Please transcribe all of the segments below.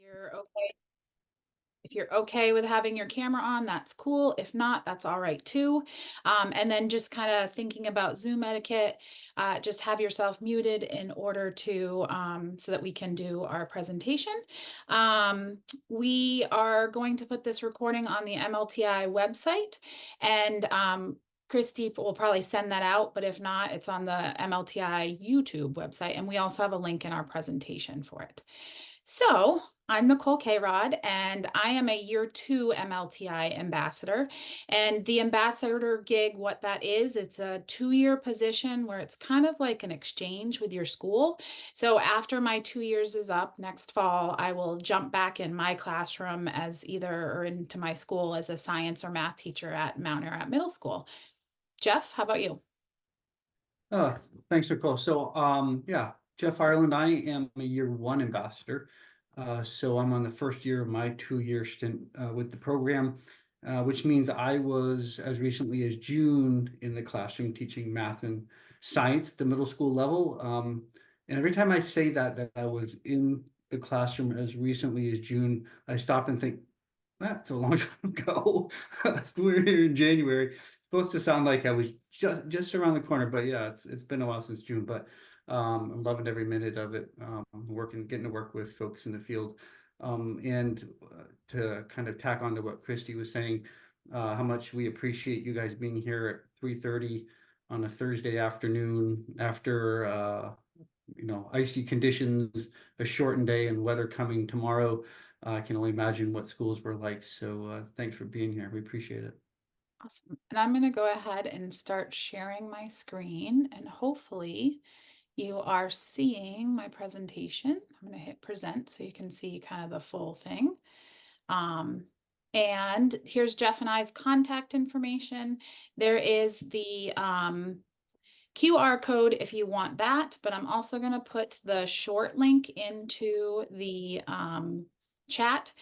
you're okay, if you're okay with having your camera on, that's cool. If not, that's all right too. And then just kind of thinking about Zoom etiquette, just have yourself muted in order to so that we can do our presentation. We are going to put this recording on the MLTI website, and Christy will probably send that out, but if not, it's on the MLTI YouTube website, and we also have a link in our presentation for it. So I'm Nicole K-Rod, and I am a year 2 MLTI ambassador. And the ambassador gig, what that is, it's a 2-year position where it's kind of like an exchange with your school. So after my 2 years is up next fall, I will jump back in my classroom as either or into my school as a science or math teacher at Mount Ararat Middle School. Jeff, how about you? Oh, thanks, Nicole. So, yeah, Jeff Ireland, I am a year 1 ambassador. So I'm on the first year of my 2-year stint with the program, which means I was as recently as June in the classroom teaching math and science at the middle school level. And every time I say that I was in the classroom as recently as June, I stop and think, that's a long time ago. We're here in January. Supposed to sound like I was just around the corner, but yeah, it's been a while since June. But I'm loving every minute of it. Getting to work with folks in the field, and to kind of tack on to what Christy was saying, how much we appreciate you guys being here at 3:30 on a Thursday afternoon after icy conditions, a shortened day, and weather coming tomorrow. I can only imagine what schools were like. So thanks for being here. We appreciate it. Awesome. And I'm going to go ahead and start sharing my screen, and hopefully you are seeing my presentation. I'm going to hit present so you can see kind of the full thing. And here's Jeff and I's contact information. There is the QR code if you want that, but I'm also going to put the short link into the chat.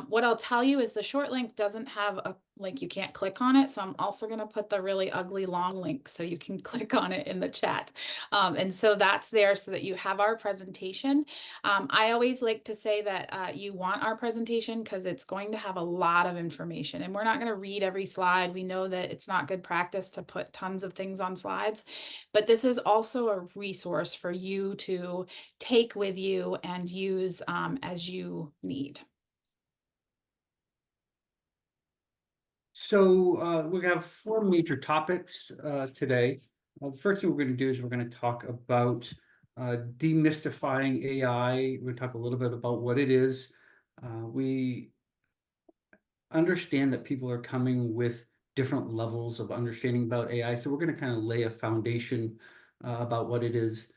What I'll tell you is the short link doesn't have a like you can't click on it. So I'm also going to put the really ugly long link so you can click on it in the chat. And so that's there so that you have our presentation. I always like to say that you want our presentation because it's going to have a lot of information, and we're not going to read every slide. We know that it's not good practice to put tons of things on slides, but this is also a resource for you to take with you and use as you need. So we're going to have 4 major topics today. The first thing we're going to do is we're going to talk about demystifying AI. We're going to talk a little bit about what it is. We understand that people are coming with different levels of understanding about AI. So we're going to kind of lay a foundation about what it is,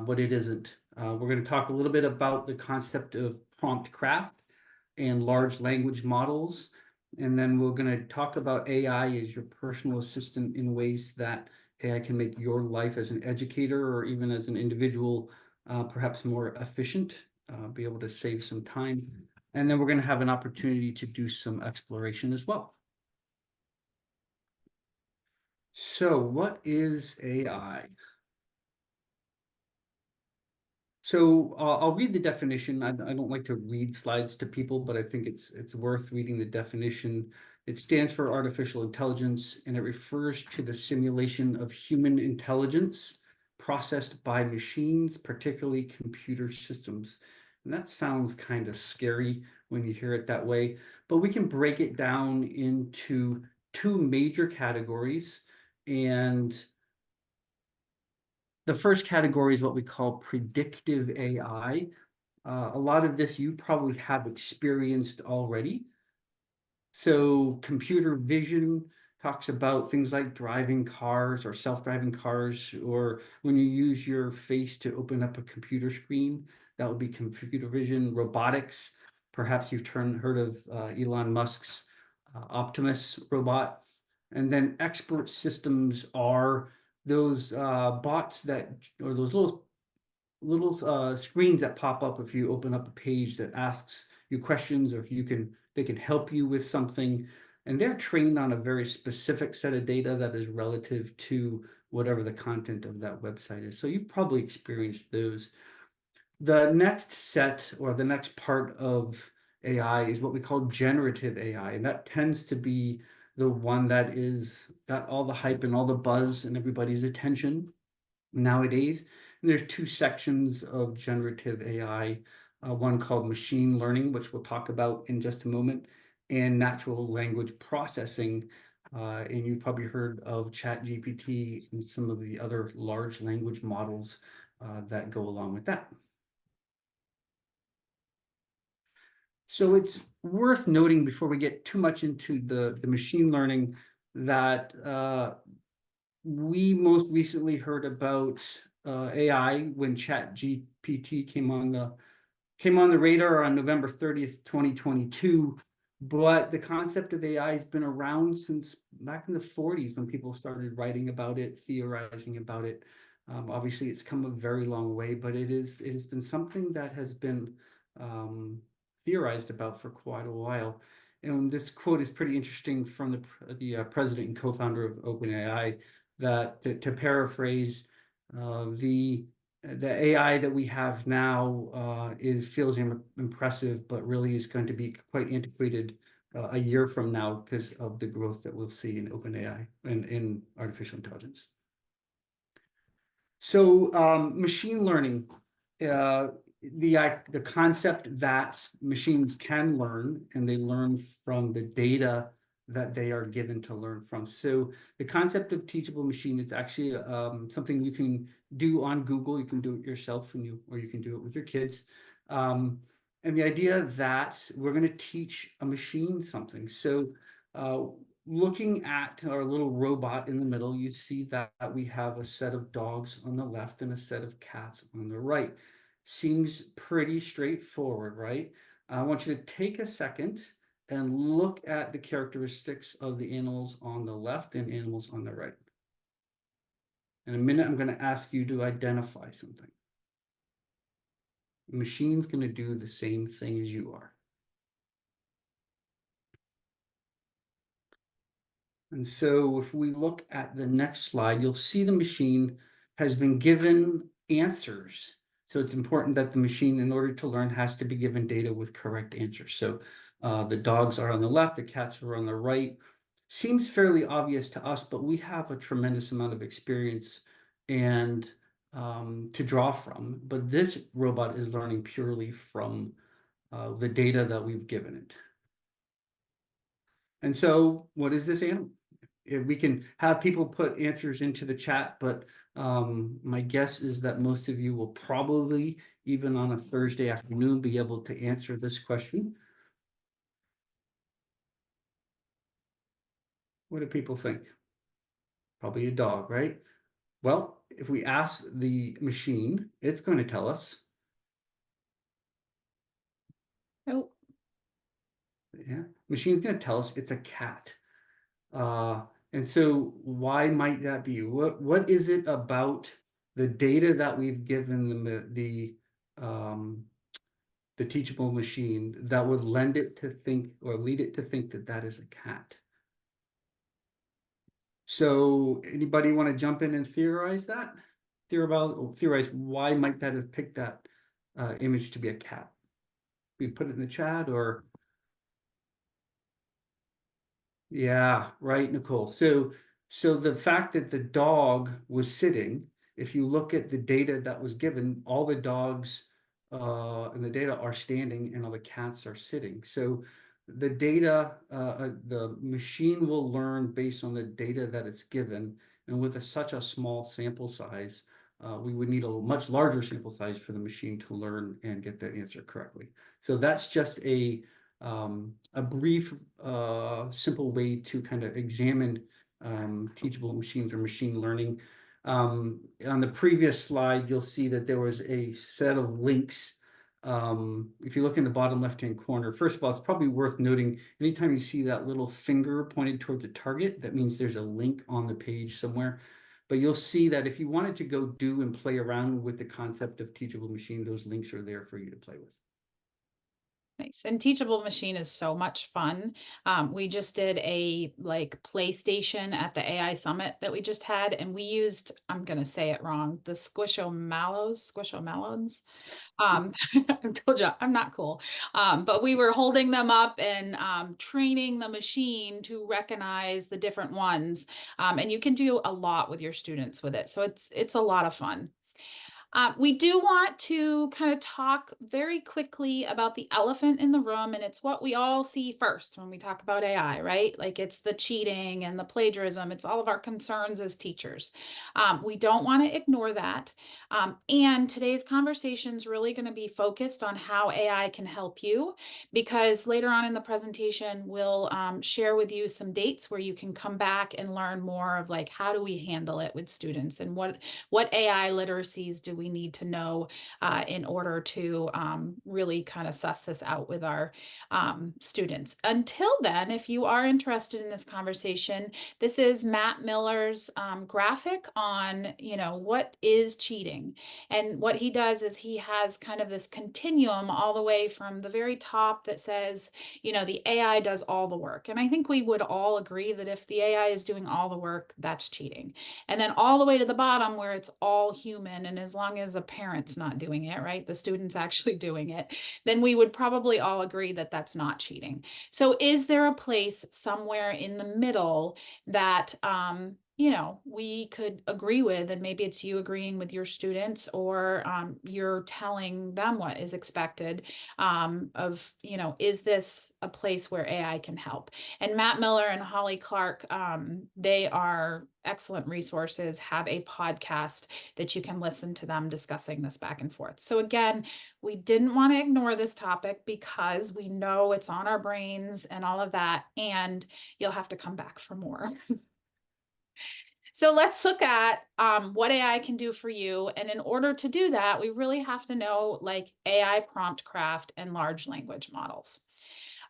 what it isn't. We're going to talk a little bit about the concept of prompt craft and large language models. And then we're going to talk about AI as your personal assistant in ways that AI can make your life as an educator or even as an individual perhaps more efficient, be able to save some time. And then we're going to have an opportunity to do some exploration as well. So what is AI? So I'll read the definition. I don't like to read slides to people, but I think it's worth reading the definition. It stands for artificial intelligence, and it refers to the simulation of human intelligence processed by machines, particularly computer systems. And that sounds kind of scary when you hear it that way, but we can break it down into 2 major categories. And the first category is what we call predictive AI. A lot of this you probably have experienced already. So computer vision talks about things like driving cars or self-driving cars, or when you use your face to open up a computer screen, that would be computer vision. Robotics, perhaps you've heard of Elon Musk's Optimus robot. And then expert systems are those bots that, or those little screens that pop up if you open up a page that asks you questions, or if they can help you with something, and they're trained on a very specific set of data that is relative to whatever the content of that website is. So you've probably experienced those. The next set or the next part of AI is what we call generative AI, and that tends to be the one that is got all the hype and all the buzz and everybody's attention nowadays. And there's two sections of generative AI, one called machine learning, which we'll talk about in just a moment, and natural language processing. And you've probably heard of ChatGPT and some of the other large language models that go along with that. So it's worth noting before we get too much into the machine learning that we most recently heard about AI when ChatGPT came on the radar on November 30th, 2022. But the concept of AI has been around since back in the 40s when people started writing about it, theorizing about it. Obviously, it's come a very long way, but it has been something that has been theorized about for quite a while. And this quote is pretty interesting from the president and co-founder of OpenAI, that to paraphrase, the AI that we have now feels impressive, but really is going to be quite antiquated a year from now because of the growth that we'll see in OpenAI and in artificial intelligence. So machine learning, the concept that machines can learn and they learn from the data that they are given to learn from. So the concept of teachable machine, it's actually something you can do on Google. You can do it yourself, or you can do it with your kids. And the idea that we're going to teach a machine something. So looking at our little robot in the middle, you see that we have a set of dogs on the left and a set of cats on the right. Seems pretty straightforward, right? I want you to take a second and look at the characteristics of the animals on the left and animals on the right. In a minute, I'm going to ask you to identify something. The machine's going to do the same thing as you are. And so if we look at the next slide, you'll see the machine has been given answers. So it's important that the machine, in order to learn, has to be given data with correct answers. So the dogs are on the left, the cats are on the right. Seems fairly obvious to us, but we have a tremendous amount of experience and to draw from. But this robot is learning purely from the data that we've given it. And so what is this animal? We can have people put answers into the chat, but my guess is that most of you will probably, even on a Thursday afternoon, be able to answer this question. What do people think? Probably a dog, right? Well, if we ask the machine, it's going to tell us. Oh, Yeah, machine's going to tell us it's a cat. And so why might that be? What is it about the data that we've given the teachable machine that would lend it to think or lead it to think that that is a cat? So anybody want to jump in and theorize that? Theorize why might that have picked that image to be a cat? We put it in the chat or yeah, right, Nicole. So the fact that the dog was sitting, if you look at the data that was given, all the dogs and the data are standing and all the cats are sitting. So the data, the machine will learn based on the data that it's given. And with such a small sample size, we would need a much larger sample size for the machine to learn and get that answer correctly. So that's just a brief, simple way to kind of examine teachable machines or machine learning. On the previous slide, you'll see that there was a set of links. If you look in the bottom left-hand corner, first of all, it's probably worth noting, anytime you see that little finger pointed towards the target, that means there's a link on the page somewhere. But you'll see that if you wanted to go do and play around with the concept of teachable machine, those links are there for you to play with. Nice. And Teachable Machine is so much fun. We just did a like PlayStation at the AI Summit that we just had, and we used, I'm gonna say it wrong, the Squishomallows. I told you I'm not cool. But we were holding them up and training the machine to recognize the different ones. And you can do a lot with your students with it. So it's a lot of fun. We do want to kind of talk very quickly about the elephant in the room, and it's what we all see first when we talk about AI, right? Like it's the cheating and the plagiarism. It's all of our concerns as teachers. We don't want to ignore that. And today's conversation is really going to be focused on how AI can help you, because later on in the presentation, we'll share with you some dates where you can come back and learn more of like how do we handle it with students and what AI literacies do we need to know in order to really kind of suss this out with our students. Until then, if you are interested in this conversation, this is Matt Miller's graphic on, what is cheating. And what he does is he has kind of this continuum all the way from the very top that says, the AI does all the work. And I think we would all agree that if the AI is doing all the work, that's cheating. And then all the way to the bottom where it's all human. And as long as a parent's not doing it, right, the student's actually doing it, then we would probably all agree that that's not cheating. So is there a place somewhere in the middle that, we could agree with, and maybe it's you agreeing with your students or you're telling them what is expected of, is this a place where AI can help? And Matt Miller and Holly Clark, they are excellent resources, have a podcast that you can listen to them discussing this back and forth. So again, we didn't want to ignore this topic because we know it's on our brains and all of that, and you'll have to come back for more. So let's look at what AI can do for you. And in order to do that, we really have to know like AI prompt craft and large language models.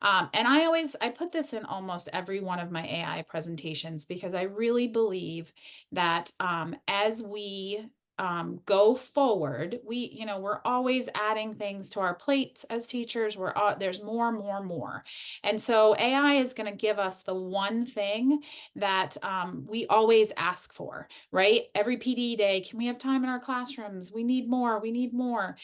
And I put this in almost every one of my AI presentations because I really believe that as we go forward, we're always adding things to our plates as teachers. There's more, more, more. And so AI is going to give us the one thing that we always ask for, right? Every PD day, can we have time in our classrooms? We need more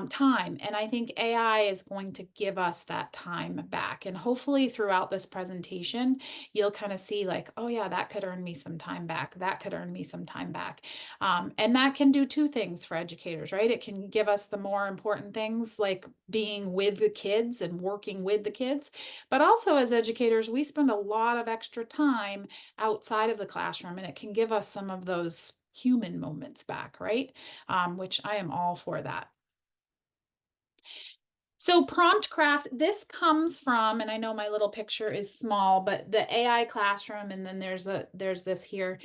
time. And I think AI is going to give us that time back. And hopefully throughout this presentation, you'll kind of see like, oh yeah, that could earn me some time back. That could earn me some time back. And that can do two things for educators, right? It can give us the more important things like being with the kids and working with the kids. But also as educators, we spend a lot of extra time outside of the classroom, and it can give us some of those human moments back, right? Which I am all for that. So prompt craft, this comes from, and I know my little picture is small, but the AI classroom, and then there's this here.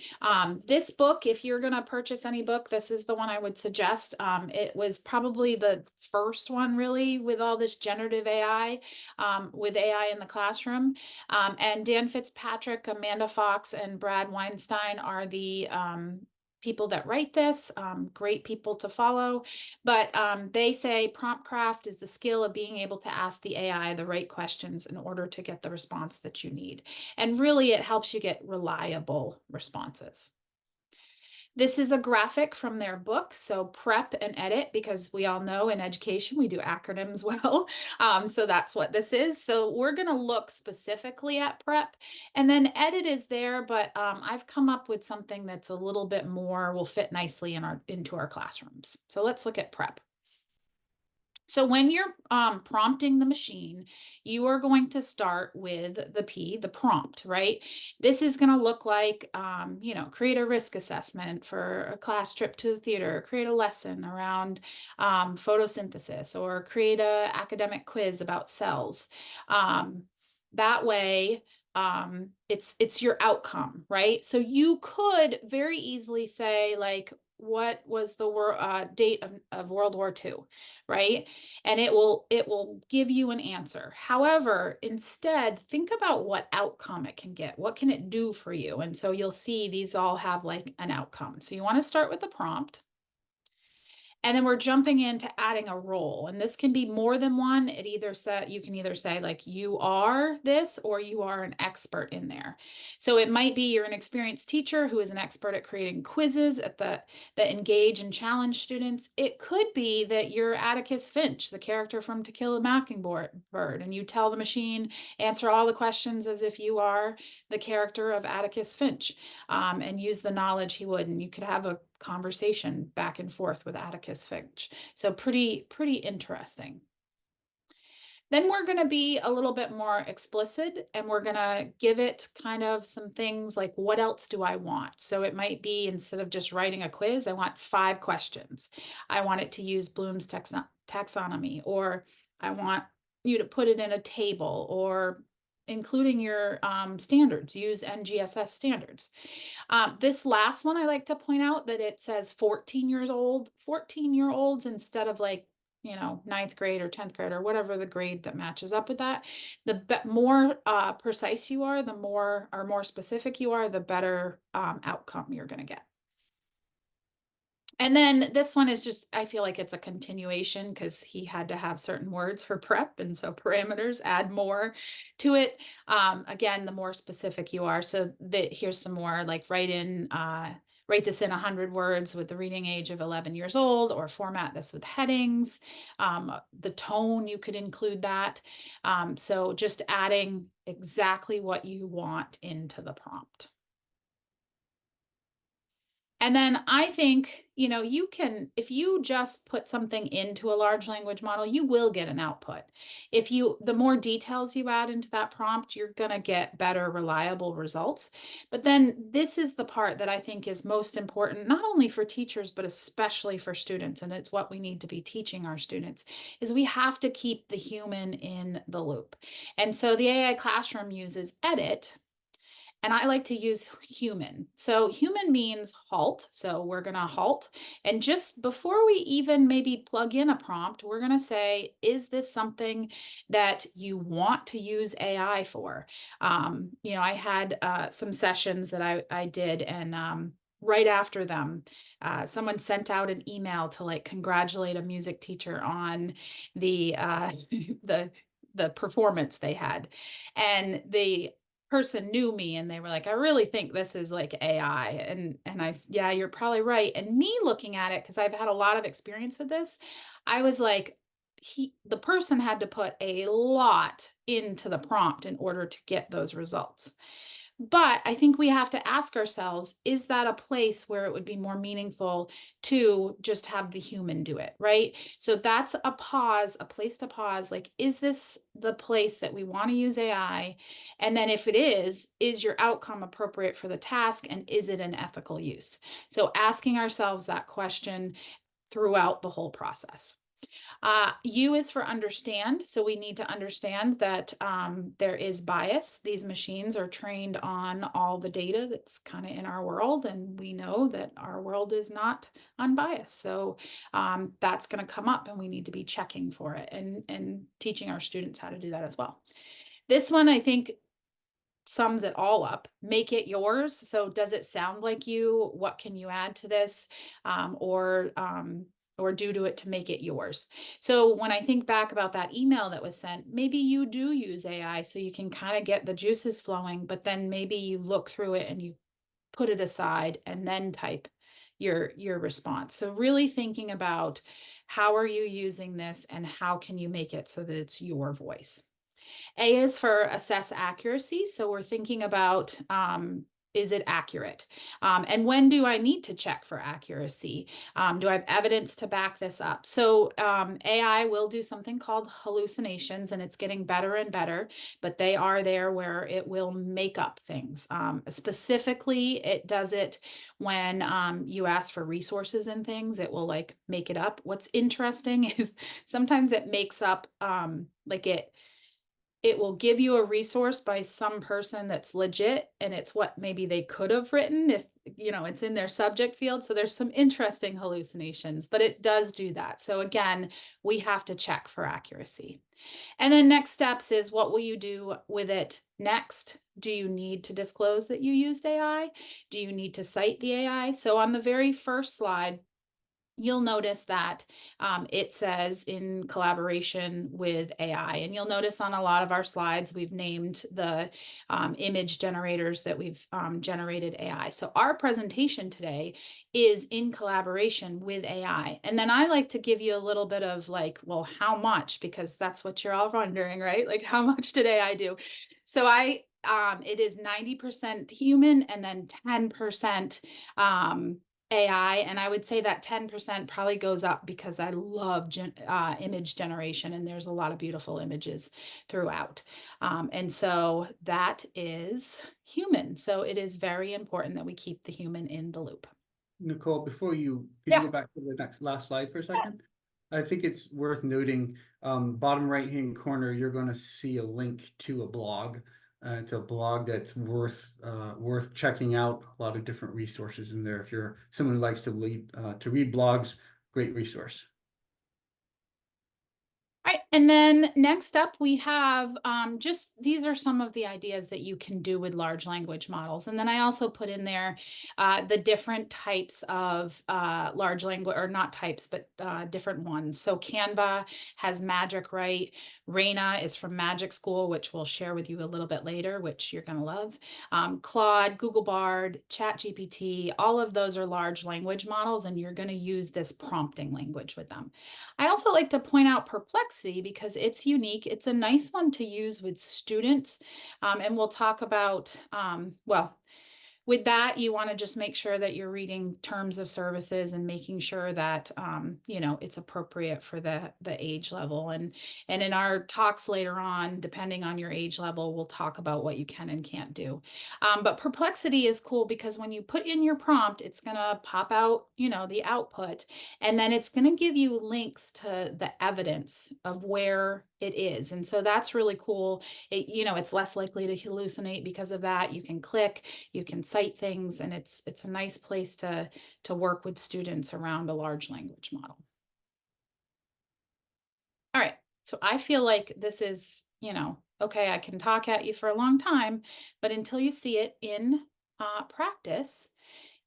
This book, if you're gonna purchase any book, this is the one I would suggest. It was probably the first one really with all this generative AI, with AI in the classroom. And Dan Fitzpatrick, Amanda Fox, and Brad Weinstein are the people that write this, great people to follow. But they say prompt craft is the skill of being able to ask the AI the right questions in order to get the response that you need. And really, it helps you get reliable responses. This is a graphic from their book, so prep and edit, because we all know in education we do acronyms well. So that's what this is. So we're going to look specifically at prep, and then edit is there, but I've come up with something that's a little bit more, will fit nicely into our classrooms. So let's look at prep. So when you're prompting the machine, you are going to start with the prompt, right? This is going to look like, create a risk assessment for a class trip to the theater, create a lesson around photosynthesis, or create a academic quiz about cells. That way, it's your outcome, right? So you could very easily say like, what was the date of World War II, right? And it will give you an answer. However, instead, think about what outcome it can get. What can it do for you? And so you'll see these all have like an outcome. So you want to start with the prompt. And then we're jumping into adding a role. And this can be more than one. It either said you can either say like you are this or you are an expert in there. So it might be you're an experienced teacher who is an expert at creating quizzes that engage and challenge students. It could be that you're Atticus Finch, the character from To Kill a Mockingbird, and you tell the machine, answer all the questions as if you are the character of Atticus Finch, and use the knowledge he would. And you could have a conversation back and forth with Atticus Finch. So pretty interesting. Then we're going to be a little bit more explicit and we're going to give it kind of some things like, what else do I want? So it might be, instead of just writing a quiz, I want 5 questions. I want it to use Bloom's taxonomy, or I want you to put it in a table, or including your standards, use NGSS standards. This last one, I like to point out that it says 14 years old, 14-year-olds instead of like, you know, 9th grade or 10th grade or whatever the grade that matches up with that. The more precise you are, the more specific you are, the better outcome you're going to get. And then this one is just, I feel like it's a continuation because he had to have certain words for prep. And so parameters add more to it. Again, the more specific you are. So here's some more like write this in 100 words with the reading age of 11 years old, or format this with headings. The tone, you could include that. So just adding exactly what you want into the prompt. And then I think, you know, you can, if you just put something into a large language model, you will get an output. The more details you add into that prompt, you're going to get better, reliable results. But then this is the part that I think is most important, not only for teachers, but especially for students. And it's what we need to be teaching our students, is we have to keep the human in the loop. And so the AI classroom uses edit. And I like to use human. So human means halt. So we're going to halt. And just before we even maybe plug in a prompt, we're going to say, is this something that you want to use AI for? You know, I had some sessions that I did, and right after them, someone sent out an email to like congratulate a music teacher on the the performance they had. And the person knew me and they were like, I really think this is like AI. And yeah, you're probably right. And me looking at it, because I've had a lot of experience with this, I was like, the person had to put a lot into the prompt in order to get those results. But I think we have to ask ourselves, is that a place where it would be more meaningful to just have the human do it, right? So that's a pause, a place to pause. Like, is this the place that we want to use AI? And then if it is your outcome appropriate for the task? And is it an ethical use? So asking ourselves that question throughout the whole process. U is for understand. So we need to understand that there is bias. These machines are trained on all the data that's kind of in our world, and we know that our world is not unbiased. So that's going to come up, and we need to be checking for it and teaching our students how to do that as well. This one, I think, sums it all up. Make it yours. So does it sound like you? What can you add to this? Or do to it to make it yours. So when I think back about that email that was sent, maybe you do use AI so you can kind of get the juices flowing, but then maybe you look through it and you put it aside and then type your response. So really thinking about, how are you using this and how can you make it so that it's your voice? A is for assess accuracy. So we're thinking about, is it accurate? And when do I need to check for accuracy? Do I have evidence to back this up? So AI will do something called hallucinations, and it's getting better and better, but they are there where it will make up things. Specifically, it does it when you ask for resources and things, it will like make it up. What's interesting is sometimes it makes up like it will give you a resource by some person that's legit, and it's what maybe they could have written if, you know, it's in their subject field. So there's some interesting hallucinations, but it does do that. So again, we have to check for accuracy. And then next steps is, what will you do with it next? Do you need to disclose that you used AI? Do you need to cite the AI? So on the very first slide, you'll notice that it says in collaboration with AI. And you'll notice on a lot of our slides, we've named the image generators that we've generated AI. So our presentation today is in collaboration with AI. And then I like to give you a little bit of like, well, how much? Because that's what you're all wondering, right? Like, how much did AI do? So it is 90% human and then 10% AI, and I would say that 10% probably goes up because I love image generation, and there's a lot of beautiful images throughout. And so that is human. So it is very important that we keep the human in the loop. Nicole, could you Yeah. go back to the last slide for a second? Yes. I think it's worth noting, bottom right-hand corner, you're going to see a link to a blog. It's a blog that's worth checking out. A lot of different resources in there. If you're someone who likes to read blogs, great resource. All right, and then next up we have just these are some of the ideas that you can do with large language models. And then I also put in there the different types of large language, or not types, but different ones. So Canva has Magic Write. Raina is from Magic School, which we'll share with you a little bit later, which you're going to love. Claude, Google Bard, ChatGPT, all of those are large language models, and you're going to use this prompting language with them. I also like to point out Perplexity because it's unique. It's a nice one to use with students. And we'll talk about, well, with that, you want to just make sure that you're reading terms of services and making sure that it's appropriate for the age level. And in our talks later on, depending on your age level, we'll talk about what you can and can't do. But Perplexity is cool because when you put in your prompt, it's going to pop out, the output, and then it's going to give you links to the evidence of where it is. And so that's really cool. It's less likely to hallucinate because of that. You can click, you can cite things, and it's a nice place to work with students around a large language model. All right, so I feel like this is, okay, I can talk at you for a long time, but until you see it in practice,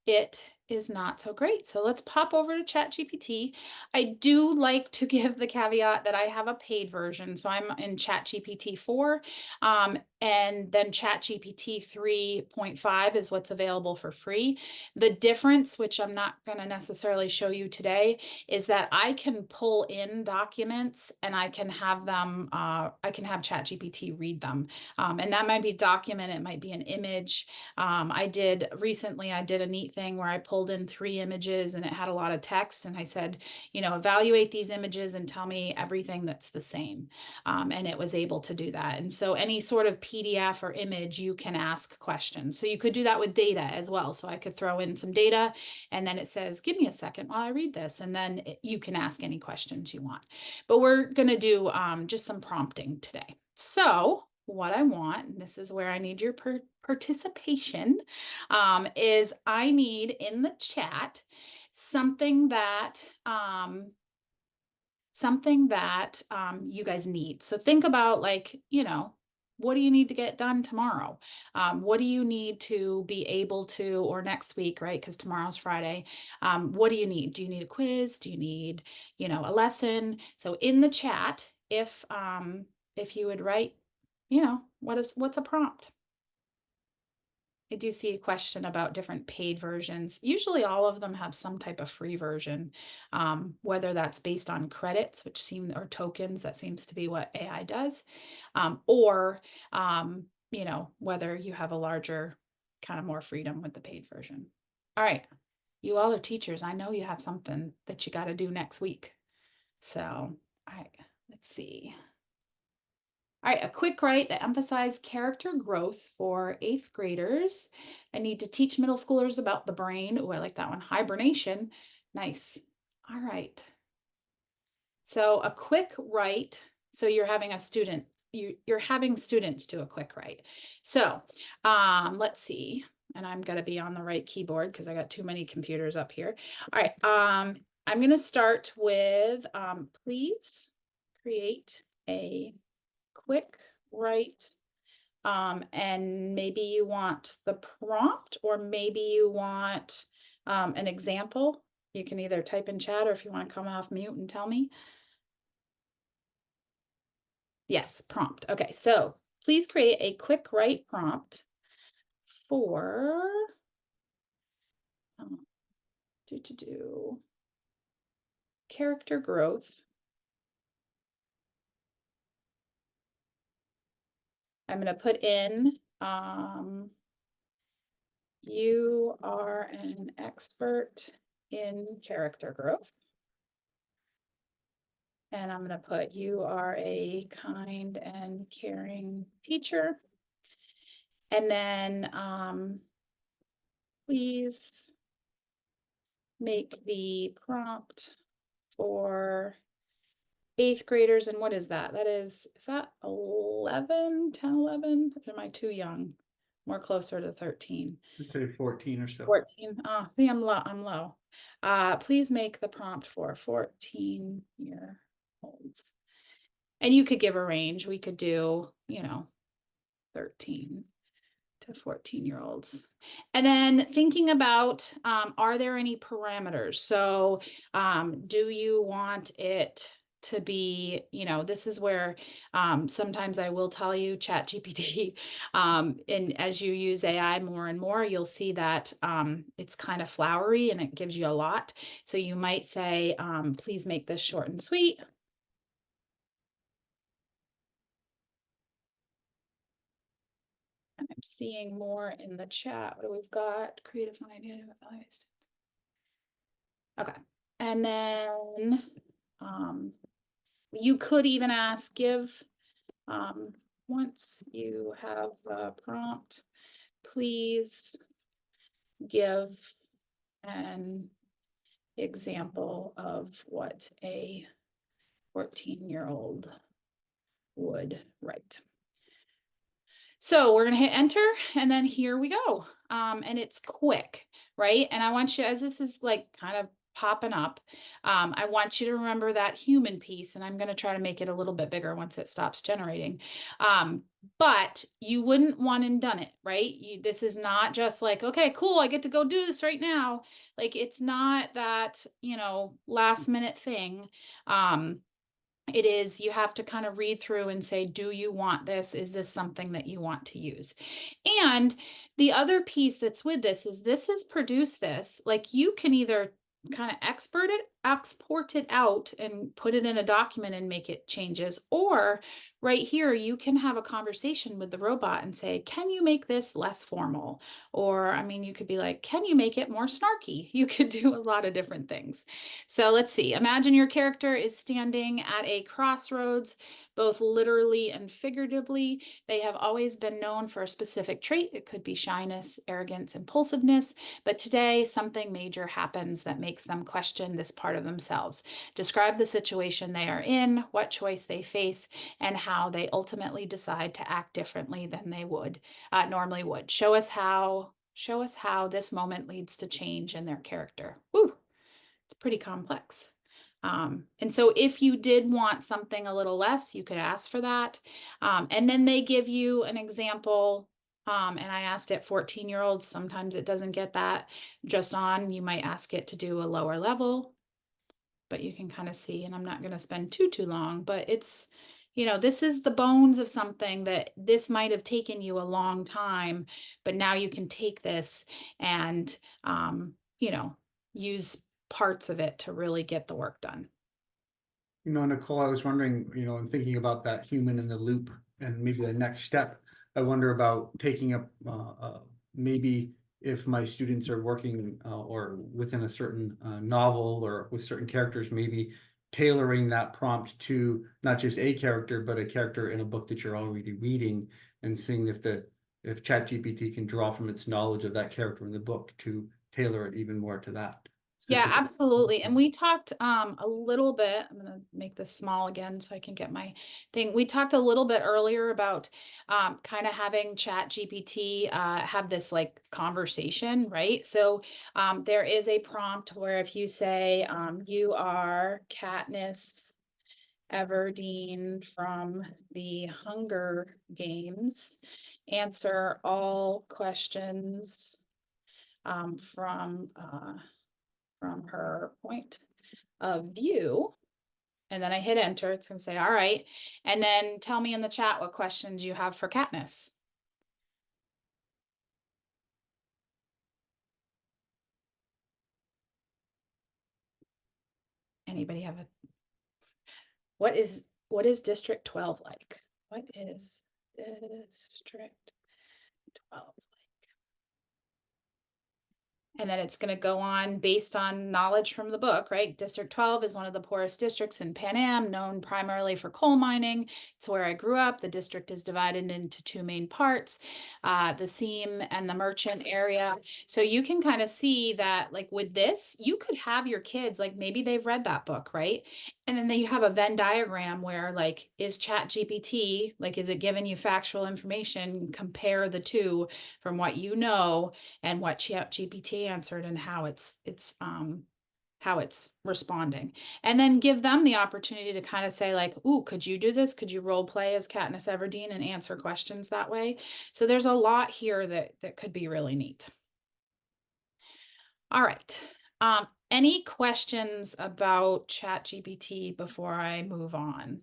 it is not so great. So let's pop over to ChatGPT. I do like to give the caveat that I have a paid version. So I'm in ChatGPT 4, and then ChatGPT 3.5 is what's available for free. The difference, which I'm not going to necessarily show you today, is that I can pull in documents and I can have them, I can have ChatGPT read them. And that might be a document, it might be an image. Recently I did a neat thing where I pulled in 3 images and it had a lot of text, and I said, evaluate these images and tell me everything that's the same. And it was able to do that. And so any sort of PDF or image, you can ask questions. So you could do that with data as well. So I could throw in some data and then it says, give me a second while I read this. And then you can ask any questions you want. But we're going to do just some prompting today. So what I want, and this is where I need your participation, is I need in the chat something that you guys need. So think about, like, what do you need to get done tomorrow? What do you need to be able to, or next week, right? Because tomorrow's Friday. What do you need? Do you need a quiz? Do you need, a lesson? So in the chat, if you would write, what's a prompt? I do see a question about different paid versions. Usually all of them have some type of free version, whether that's based on credits, or tokens, that seems to be what AI does, or, whether you have a larger, kind of more freedom with the paid version. All right, you all are teachers. I know you have something that you got to do next week. So, all right, let's see. All right, a quick write that emphasized character growth for 8th graders. I need to teach middle schoolers about the brain. Oh, I like that one. Hibernation. Nice. All right. So a quick write. So you're having a student, you're having students do a quick write. So let's see. And I'm going to be on the right keyboard because I got too many computers up here. All right. I'm going to start with, please create a quick write, and maybe you want the prompt, or maybe you want an example. You can either type in chat or if you want to come off mute and tell me. Yes, prompt. Okay, so please create a quick write prompt for um, do character growth. I'm going to put in you are an expert in character growth. And I'm going to put you are a kind and caring teacher. And then please make the prompt for 8th graders. And what is that? Is that 11, 10, 11? Or am I too young? More closer to 13. I'd say 14 or so. 14. Oh, see, I'm low. Please make the prompt for 14-year-olds. And you could give a range. We could do, 13 to 14-year-olds. And then thinking about, are there any parameters? So do you want it to be, this is where sometimes I will tell you ChatGPT, and as you use AI more and more, you'll see that it's kind of flowery and it gives you a lot. So you might say, please make this short and sweet. I'm seeing more in the chat. What do we've got? Creative idea to evaluate students. Okay. And then you could even ask, once you have the prompt, please give an example of what a 14-year-old would write. So we're going to hit enter and then here we go. And it's quick, right? And I want you, as this is like kind of popping up, I want you to remember that human piece, and I'm going to try to make it a little bit bigger once it stops generating. But you wouldn't want and done it, right? This is not just like, okay, cool, I get to go do this right now. Like it's not that, last minute thing. It is, you have to kind of read through and say, do you want this? Is this something that you want to use? And the other piece that's with this is produced this, like you can either kind of export it out and put it in a document and make it changes, or right here, you can have a conversation with the robot and say, can you make this less formal? Or, I mean, you could be like, can you make it more snarky? You could do a lot of different things. So let's see, imagine your character is standing at a crossroads, both literally and figuratively. They have always been known for a specific trait. It could be shyness, arrogance, impulsiveness, but today something major happens that makes them question this part of themselves. Describe the situation they are in, what choice they face, and how they ultimately decide to act differently than they would normally would. Show us how this moment leads to change in their character. Woo, it's pretty complex. And so if you did want something a little less, you could ask for that. And then they give you an example. And I asked it 14-year-olds. Sometimes it doesn't get that just on. You might ask it to do a lower level, but you can kind of see, and I'm not going to spend too long, but it's, this is the bones of something that this might have taken you a long time, but now you can take this and, use parts of it to really get the work done. Nicole, I was wondering, in thinking about that human in the loop and maybe the next step, I wonder about taking up maybe if my students are working or within a certain novel or with certain characters, maybe tailoring that prompt to not just a character, but a character in a book that you're already reading, and seeing if ChatGPT can draw from its knowledge of that character in the book to tailor it even more to that. Yeah, absolutely. And we talked a little bit, I'm going to make this small again so I can get my thing. We talked a little bit earlier about kind of having ChatGPT have this like conversation, right? So there is a prompt where if you say you are Katniss Everdeen from the Hunger Games, answer all questions from from her point of view. And then I hit enter. It's going to say, all right. And then tell me in the chat what questions you have for Katniss. Anybody have a, what is District 12 like? What is District 12? And then it's going to go on based on knowledge from the book, right? District 12 is one of the poorest districts in Pan Am, known primarily for coal mining. It's where I grew up. The district is divided into two main parts, the Seam and the Merchant area. So you can kind of see that, like with this, you could have your kids, like maybe they've read that book, right? And then you have a Venn diagram where, like, is Chat GPT, like, is it giving you factual information? Compare the two from what you know and what Chat GPT answered and how it's responding. And then give them the opportunity to kind of say, like, ooh, could you do this? Could you role play as Katniss Everdeen and answer questions that way? So there's a lot here that could be really neat. All right. Any questions about ChatGPT before I move on?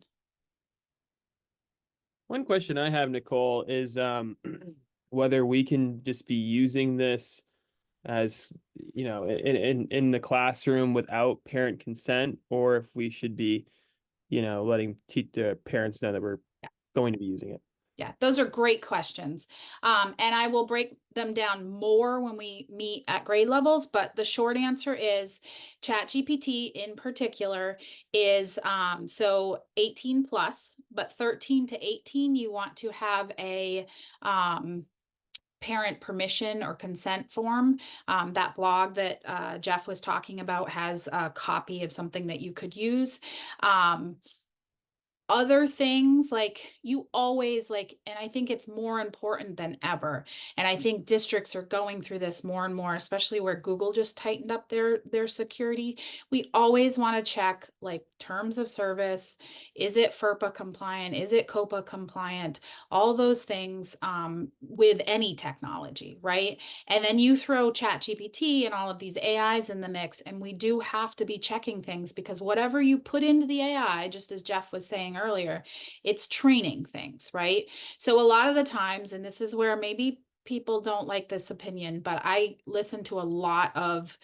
One question I have, Nicole, is whether we can just be using this as, in the classroom without parent consent, or if we should be, letting the parents know that we're going to be using it. Yeah, those are great questions. And I will break them down more when we meet at grade levels, but the short answer is ChatGPT in particular is so 18 plus, but 13 to 18, you want to have a parent permission or consent form. That blog that Jeff was talking about has a copy of something that you could use. Other things, like, you always, like, and I think it's more important than ever, and I think districts are going through this more and more, especially where Google just tightened up their security. We always want to check, like, terms of service. Is it FERPA compliant? Is it COPA compliant? All those things with any technology, right? And then you throw ChatGPT and all of these AIs in the mix, and we do have to be checking things, because whatever you put into the AI, just as Jeff was saying earlier, it's training things, right? So a lot of the times, and this is where maybe people don't like this opinion, but I listen to a lot of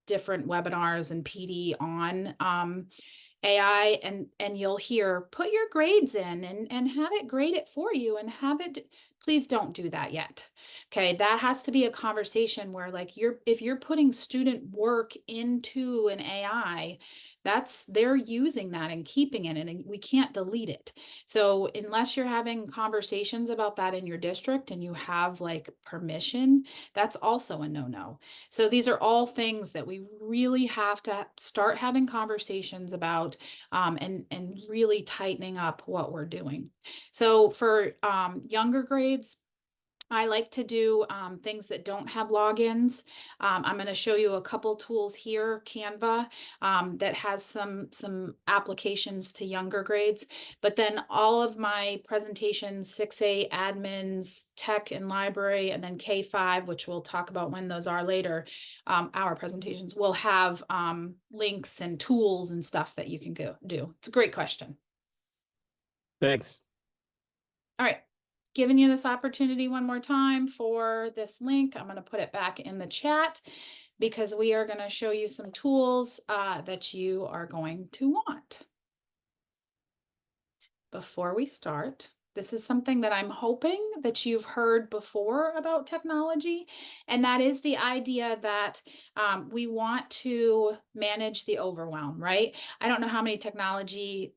different webinars and PD on AI, and you'll hear, put your grades in and have it grade it for you and have it. Please don't do that yet. Okay, that has to be a conversation where, like, if you're putting student work into an AI, they're using that and keeping it, and we can't delete it. So unless you're having conversations about that in your district and you have, like, permission, that's also a no-no. So these are all things that we really have to start having conversations about, and really tightening up what we're doing. So for younger grades, I like to do things that don't have logins. I'm going to show you a couple tools here, Canva, that has some applications to younger grades. But then all of my presentations, 6A admins, tech and library, and then K5, which we'll talk about when those are later, our presentations will have links and tools and stuff that you can go do. It's a great question. Thanks. All right. Giving you this opportunity one more time for this link. I'm going to put it back in the chat, because we are going to show you some tools that you are going to want. Before we start, this is something that I'm hoping that you've heard before about technology, and that is the idea that we want to manage the overwhelm, right? I don't know how many technology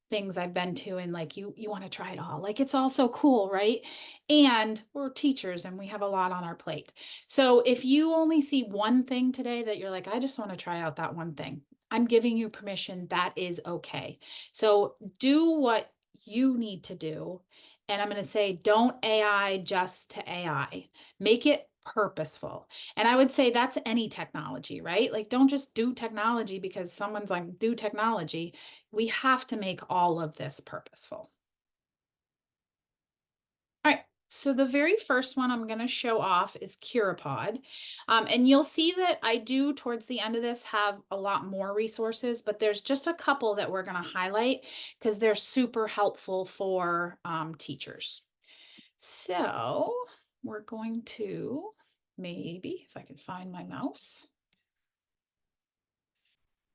things I've been to, and, like, you want to try it all. Like, it's all so cool, right? And we're teachers and we have a lot on our plate. So if you only see one thing today that you're like, I just want to try out that one thing, I'm giving you permission. That is okay. So do what you need to do. And I'm going to say, don't AI just to AI. Make it purposeful. And I would say that's any technology, right? Like, don't just do technology because someone's like, do technology. We have to make all of this purposeful. All right. So the very first one I'm going to show off is Curipod. And you'll see that I do towards the end of this have a lot more resources, but there's just a couple that we're going to highlight because they're super helpful for teachers. So we're going to, maybe if I can find my mouse.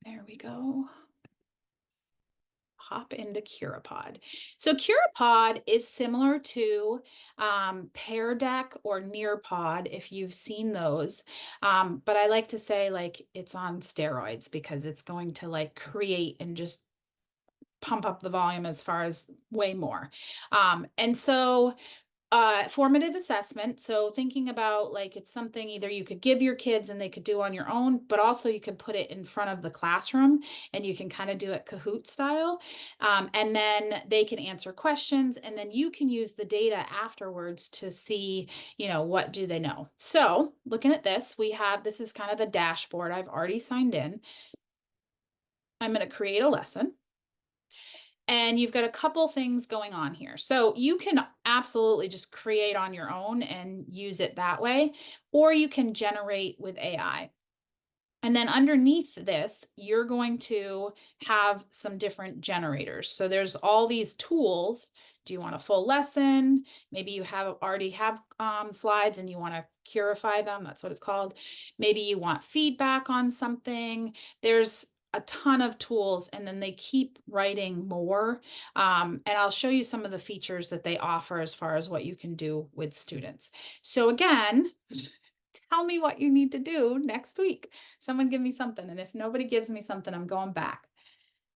There we go. Hop into Curipod. So Curipod is similar to Pear Deck or Nearpod, if you've seen those. But I like to say like it's on steroids because it's going to like create and just pump up the volume as far as way more. And so formative assessment. So thinking about like it's something either you could give your kids and they could do on your own, but also you could put it in front of the classroom and you can kind of do it Kahoot style. And then they can answer questions and then you can use the data afterwards to see, you know, what do they know? So looking at this, this is kind of the dashboard. I've already signed in. I'm going to create a lesson. And you've got a couple things going on here. So you can absolutely just create on your own and use it that way, or you can generate with AI. And then underneath this, you're going to have some different generators. So there's all these tools. Do you want a full lesson? Maybe you already have slides and you want to curify them. That's what it's called. Maybe you want feedback on something. There's a ton of tools and then they keep writing more. And I'll show you some of the features that they offer as far as what you can do with students. So again, tell me what you need to do next week. Someone give me something. And if nobody gives me something, I'm going back.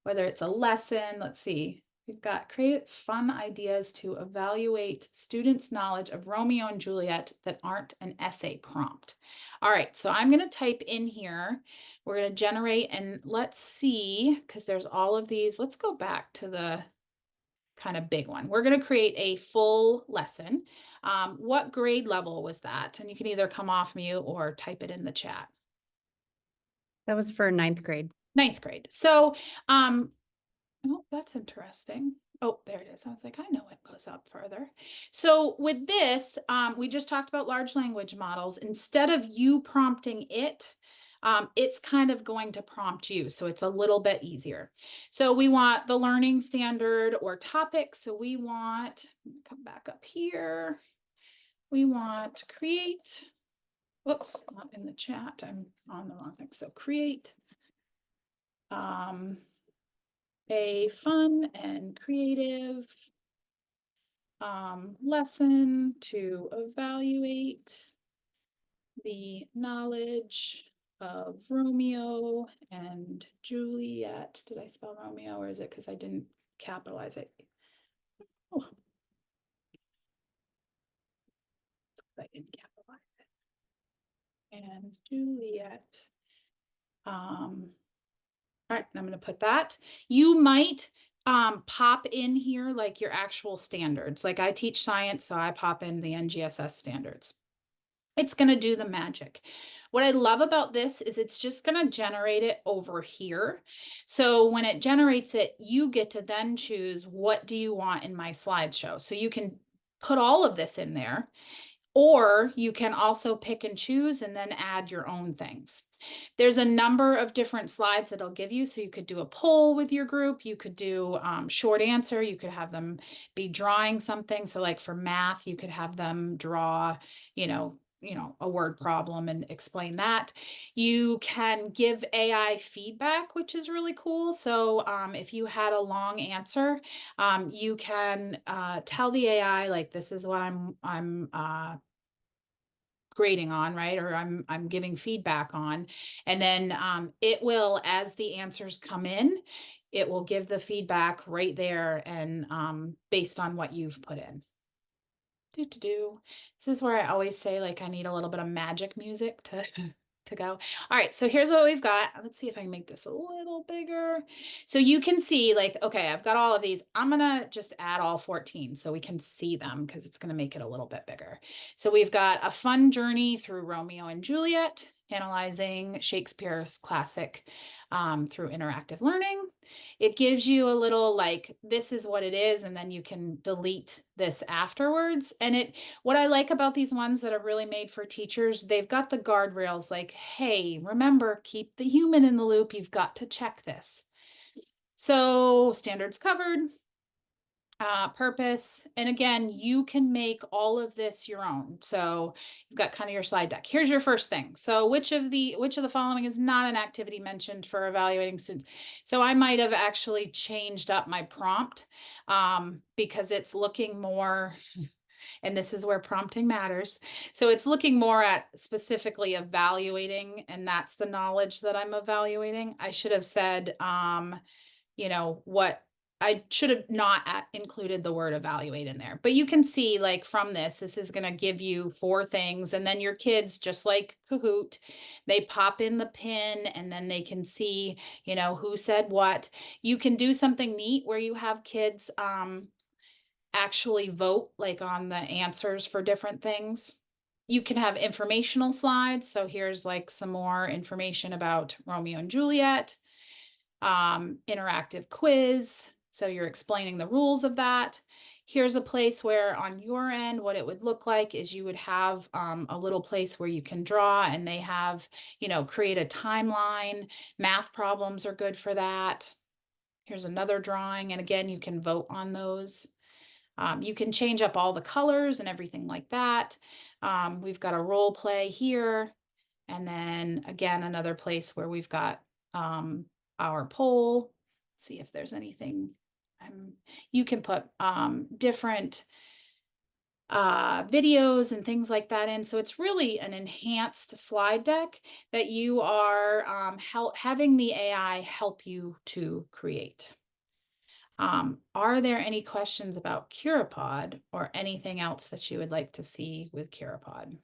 Whether it's a lesson, let's see. We've got create fun ideas to evaluate students' knowledge of Romeo and Juliet that aren't an essay prompt. All right, so I'm going to type in here. We're going to generate and let's see, because there's all of these. Let's go back to the kind of big one. We're going to create a full lesson. What grade level was that? And you can either come off mute or type it in the chat. That was for ninth grade. Ninth grade. So, oh, that's interesting. Oh, there it is. I was like, I know it goes up further. So with this, we just talked about large language models. Instead of you prompting it, it's kind of going to prompt you. So it's a little bit easier. So we want the learning standard or topic. So we want, come back up here. We want create, whoops, not in the chat. I'm on the wrong thing. So create a fun and creative lesson to evaluate the knowledge of Romeo and Juliet. Did I spell Romeo or is it because I didn't capitalize it? Oh. I didn't capitalize it. And Juliet. All right, I'm going to put that. You might pop in here like your actual standards. Like I teach science, so I pop in the NGSS standards. It's going to do the magic. What I love about this is it's just going to generate it over here. So when it generates it, you get to then choose what do you want in my slideshow. So you can put all of this in there. Or you can also pick and choose and then add your own things. There's a number of different slides that it'll give you. So you could do a poll with your group. You could do short answer. You could have them be drawing something. So like for math, you could have them draw, you know, a word problem and explain that. You can give AI feedback, which is really cool. So if you had a long answer, you can tell the AI like this is what I'm grading on, right? Or I'm giving feedback on, and then it will, as the answers come in, it will give the feedback right there and based on what you've put in. This is where I always say like I need a little bit of magic music to go. All right, so here's what we've got. Let's see if I can make this a little bigger. So you can see like, okay, I've got all of these. I'm gonna just add all 14 so we can see them because it's gonna make it a little bit bigger. So we've got a fun journey through Romeo and Juliet, analyzing Shakespeare's classic through interactive learning. It gives you a little like, this is what it is, and then you can delete this afterwards. And what I like about these ones that are really made for teachers, they've got the guardrails like, hey, remember, keep the human in the loop. You've got to check this. So standards covered, purpose. And again, you can make all of this your own. So you've got kind of your slide deck. Here's your first thing. So which of the following is not an activity mentioned for evaluating students? So I might have actually changed up my prompt because it's looking more, and this is where prompting matters. So it's looking more at specifically evaluating, and that's the knowledge that I'm evaluating. I should have said, what I should have not included the word evaluate in there, but you can see like from this is going to give you 4 things. And then your kids, just like Kahoot, they pop in the pin and then they can see, who said what. You can do something neat where you have kids, actually vote like on the answers for different things. You can have informational slides. So here's like some more information about Romeo and Juliet, interactive quiz. So you're explaining the rules of that. Here's a place where on your end, what it would look like is you would have a little place where you can draw, and they have, create a timeline. Math problems are good for that. Here's another drawing. And again, you can vote on those. You can change up all the colors and everything like that. We've got a role play here. And then again, another place where we've got our poll. Let's see if there's anything. You can put different videos and things like that in. So it's really an enhanced slide deck that you are having the AI help you to create. Are there any questions about Curipod or anything else that you would like to see with Curipod?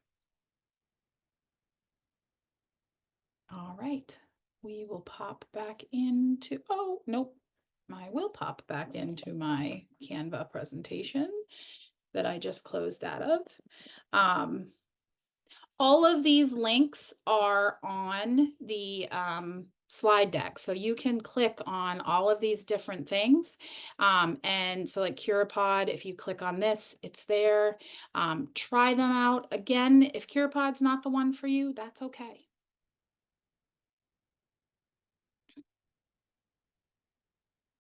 All right, we will pop back into, oh, nope. I will pop back into my Canva presentation that I just closed out of. All of these links are on the slide deck. So you can click on all of these different things. And so like Curipod, if you click on this, it's there. Try them out. Again, if Curipod's not the one for you, that's okay.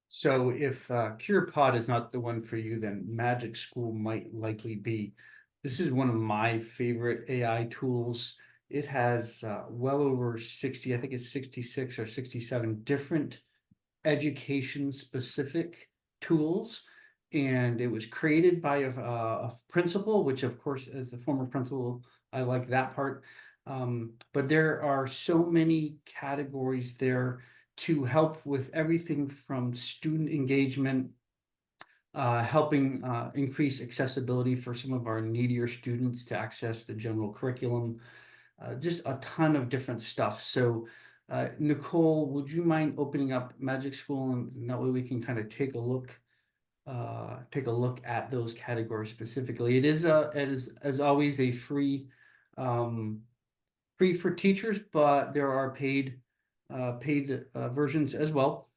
So if Curipod is not the one for you, then Magic School might likely be. This is one of my favorite AI tools. It has well over 60, I think it's 66 or 67 different education specific tools. And it was created by a principal, which of course, as a former principal, I like that part. But there are so many categories there to help with everything from student engagement, helping increase accessibility for some of our needier students to access the general curriculum, just a ton of different stuff. So Nicole, would you mind opening up Magic School, and that way we can kind of take a look at those categories specifically. It is as always a free for teachers, but there are paid versions as well.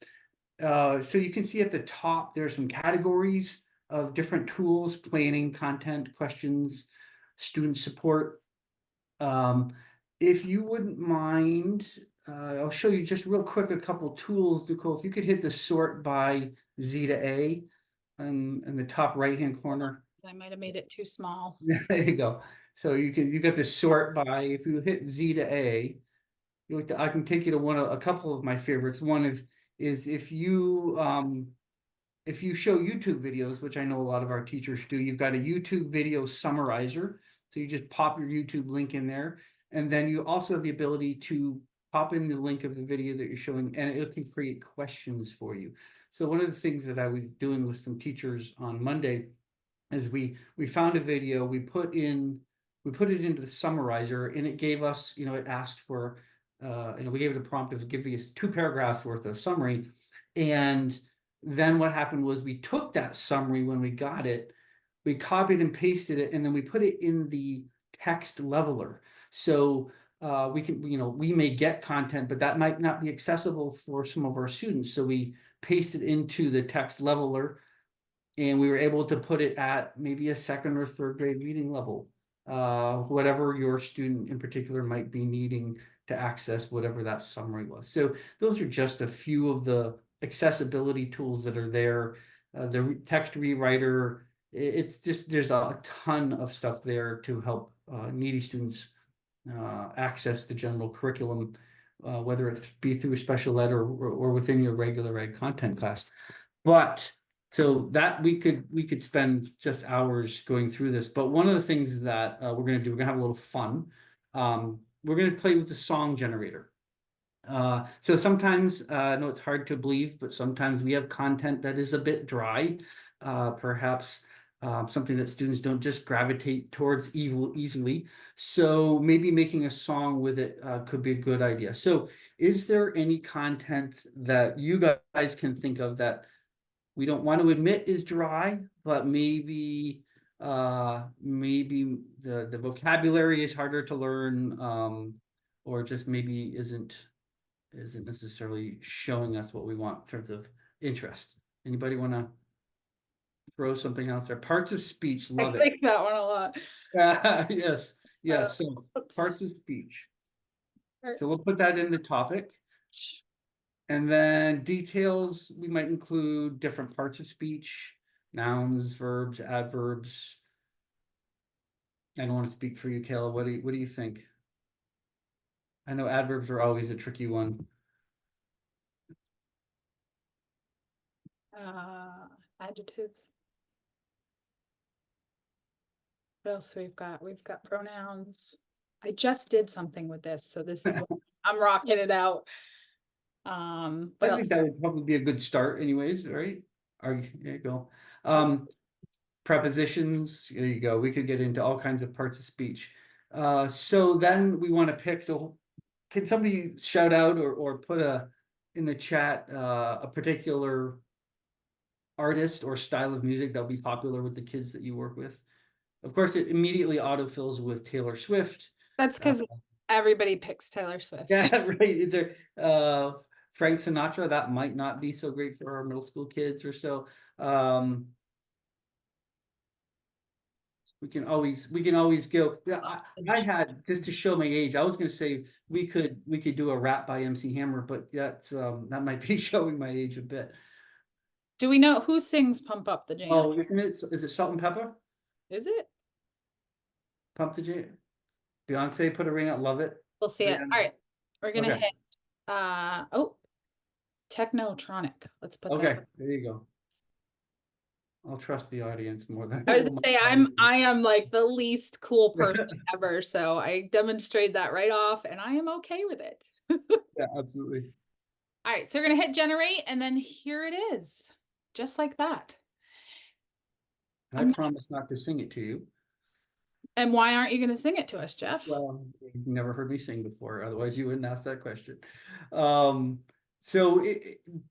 So you can see at the top, there's some categories of different tools: planning, content, questions, student support. If you wouldn't mind, I'll show you just real quick a couple tools, Nicole. If you could hit the sort by Z to A in the top right-hand corner. I might have made it too small. There you go. So you got the sort by. If you hit Z to A, I can take you to a couple of my favorites. One is if you show YouTube videos, which I know a lot of our teachers do, you've got a YouTube video summarizer. So you just pop your YouTube link in there, and then you also have the ability to pop in the link of the video that you're showing, and it can create questions for you. So one of the things that I was doing with some teachers on Monday is we found a video, we put it into the summarizer, and it gave us, it asked for, we gave it a prompt of give us 2 paragraphs worth of summary. And then what happened was we took that summary when we got it, we copied and pasted it, and then we put it in the text leveler. So we can, we may get content, but that might not be accessible for some of our students. So we paste it into the text leveler, and we were able to put it at maybe a second or third grade reading level. Whatever your student in particular might be needing to access whatever that summary was. So those are just a few of the accessibility tools that are there. The text rewriter, it's just, there's a ton of stuff there to help needy students access the general curriculum, whether it be through special ed or within your regular ed content class. But so that we could spend just hours going through this. But one of the things that we're gonna do, we're gonna have a little fun. We're gonna play with the song generator. So sometimes, I know it's hard to believe, but sometimes we have content that is a bit dry, perhaps something that students don't just gravitate towards easily. So maybe making a song with it could be a good idea. So is there any content that you guys can think of that we don't want to admit is dry, but maybe maybe the vocabulary is harder to learn, or just maybe isn't necessarily showing us what we want in terms of interest? Anybody want to throw something out there? Parts of speech, I love it. like that one a lot. Yes, yes. So Oops. parts of speech. So Parts. we'll put that in the topic. And then details, we might include different parts of speech, nouns, verbs, adverbs. I don't want to speak for you, Kayla. What do you think? I know adverbs are always a tricky one. Adjectives. What else we've got? We've got pronouns. I just did something with this, so this is I'm rocking it out. What I else? think that would probably be a good start anyways, right? There you go. Prepositions, there you go. We could get into all kinds of parts of speech. So then we want to pick, so can somebody shout out or put in the chat a particular artist or style of music that'll be popular with the kids that you work with? Of course, it immediately autofills with Taylor Swift. That's because everybody picks Taylor Swift. Yeah, right. Is there Frank Sinatra? That might not be so great for our middle school kids or so. We can always go. Yeah, I had, just to show my age, I was gonna say we could do a rap by MC Hammer, but that's that might be showing my age a bit. Do we know who sings Pump Up the Jam? Oh, isn't it? Is it Salt and Pepper? Is it? Pump the Jam. Beyonce, Put a Ring Out, love it. We'll see it. Rihanna. All right. We're gonna Okay. hit oh, Technotronic. Let's put Okay, that. there you go. I'll trust the audience more than I was will gonna say I am like the least cool person ever, so I demonstrated that right off, and I am okay with it. Yeah, absolutely. All right, so we're gonna hit generate, and then here it is, just like that. And I promise not to sing it to you. And why aren't you gonna sing it to us, Jeff? Well, you've never heard me sing before, otherwise you wouldn't ask that question. So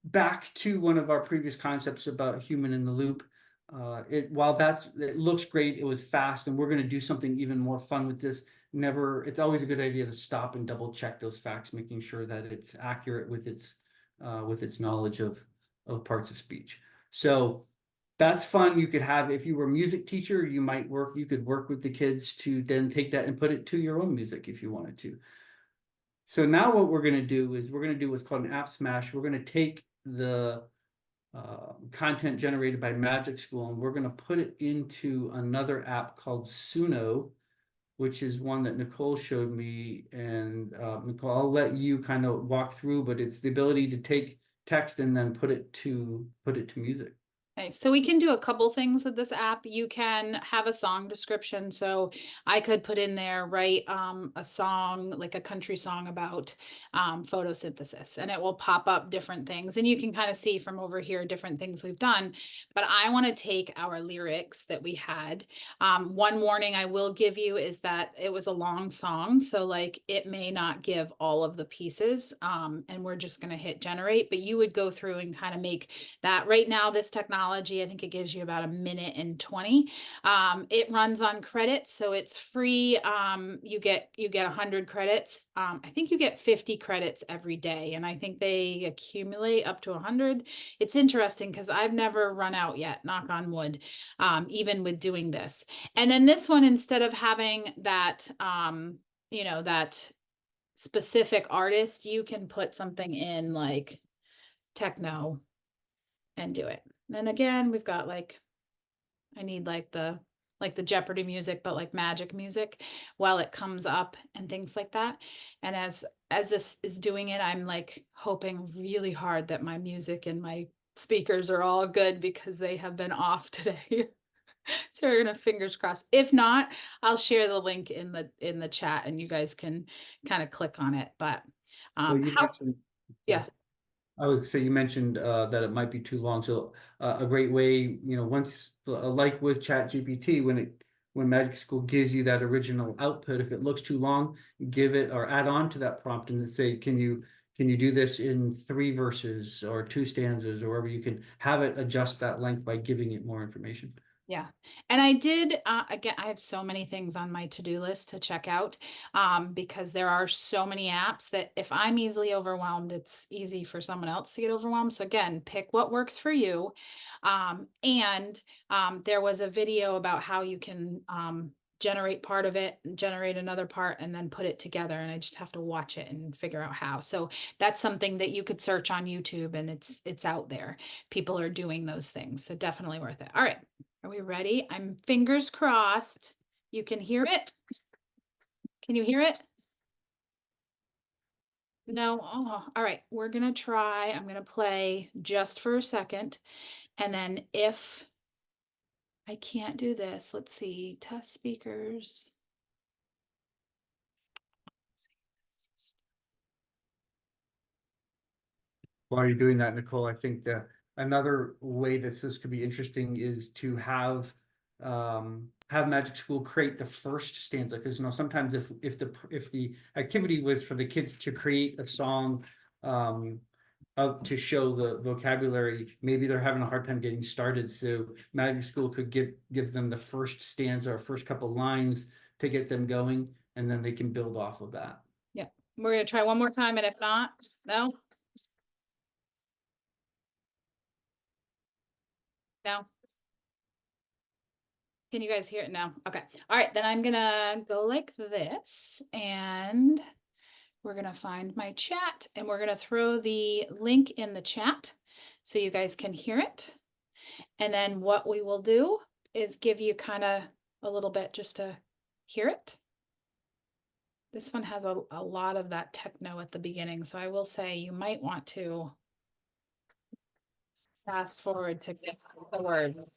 back to one of our previous concepts about human in the loop. While it looks great, it was fast, and we're going to do something even more fun with this. It's always a good idea to stop and double check those facts, making sure that it's accurate with its knowledge of parts of speech. So that's fun. You could have, if you were a music teacher, you could work with the kids to then take that and put it to your own music if you wanted to. So now what we're going to do is we're going to do what's called an app smash. We're going to take the content generated by Magic School, and we're going to put it into another app called Suno, which is one that Nicole showed me. And Nicole, I'll let you kind of walk through, but it's the ability to take text and then put it to music. Okay, so we can do a couple things with this app. You can have a song description. So I could put in there, write a song, like a country song about photosynthesis, and it will pop up different things. And you can kind of see from over here different things we've done. But I want to take our lyrics that we had. One warning I will give you is that it was a long song. So like it may not give all of the pieces, and we're just going to hit generate. But you would go through and kind of make that. Right now, this technology technology. I think it gives you about 1:20. It runs on credits, so it's free. You get 100 credits. I think you get 50 credits every day, and I think they accumulate up to 100. It's interesting because I've never run out yet, knock on wood, even with doing this. And then this one, instead of having that, that specific artist, you can put something in like techno and do it. Then again, we've got like, I need like the Jeopardy music, but like magic music while it comes up and things like that. And as this is doing it, I'm like hoping really hard that my music and my speakers are all good because they have been off today. So we're gonna fingers crossed. If not, I'll share the link in the chat and you guys can kind of click on it. But Well, you mentioned, yeah. I was say you mentioned that it might be too long. So a great way, once like with Chat GPT, when Magic School gives you that original output, if it looks too long, give it or add on to that prompt and say, can you do this in 3 verses or 2 stanzas, or wherever you can have it adjust that length by giving it more information. Yeah. And I did, again, I have so many things on my to-do list to check out, because there are so many apps that if I'm easily overwhelmed, it's easy for someone else to get overwhelmed. So again, pick what works for you. There was a video about how you can, generate part of it, generate another part, and then put it together. And I just have to watch it and figure out how. So that's something that you could search on YouTube, and it's out there. People are doing those things. So definitely worth it. All right. Are we ready? I'm fingers crossed. You can hear it. Can you hear it? No. Oh, all right. We're going to try. I'm going to play just for a second. And then if I can't do this, let's see. Test speakers. While you're doing that, Nicole, I think that another way that this could be interesting is to have Magic School create the first stanza, because sometimes if the activity was for the kids to create a song to show the vocabulary, maybe they're having a hard time getting started. So Magic School could give them the first stanza or first couple lines to get them going, and then they can build off of that. Yeah. We're going to try one more time. And if not, no. No. Can you guys hear it now? Okay. All right. Then I'm going to go like this, and we're going to find my chat, and we're going to throw the link in the chat so you guys can hear it. And then what we will do is give you kind of a little bit just to hear it. This one has a lot of that techno at the beginning. So I will say you might want to fast forward to get the words.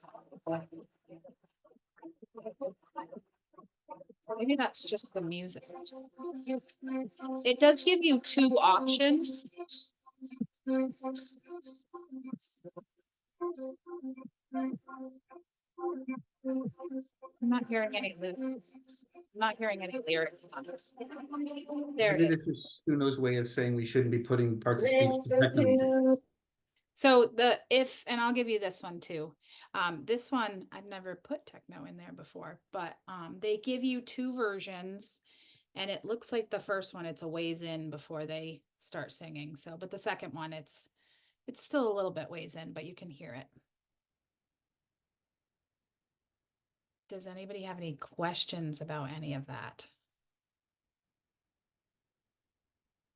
Maybe that's just the music. It does give you 2 options. I'm not hearing any lyrics. I'm not hearing any lyrics. There Maybe it this is Uno's way of saying we shouldn't be putting parts of speech to techno. So and I'll give you this one too. This one, I've never put techno in there before, but they give you 2 versions, and it looks like the first one, it's a ways in before they start singing. So, but the second one, it's still a little bit ways in, but you can hear it. Does anybody have any questions about any of that?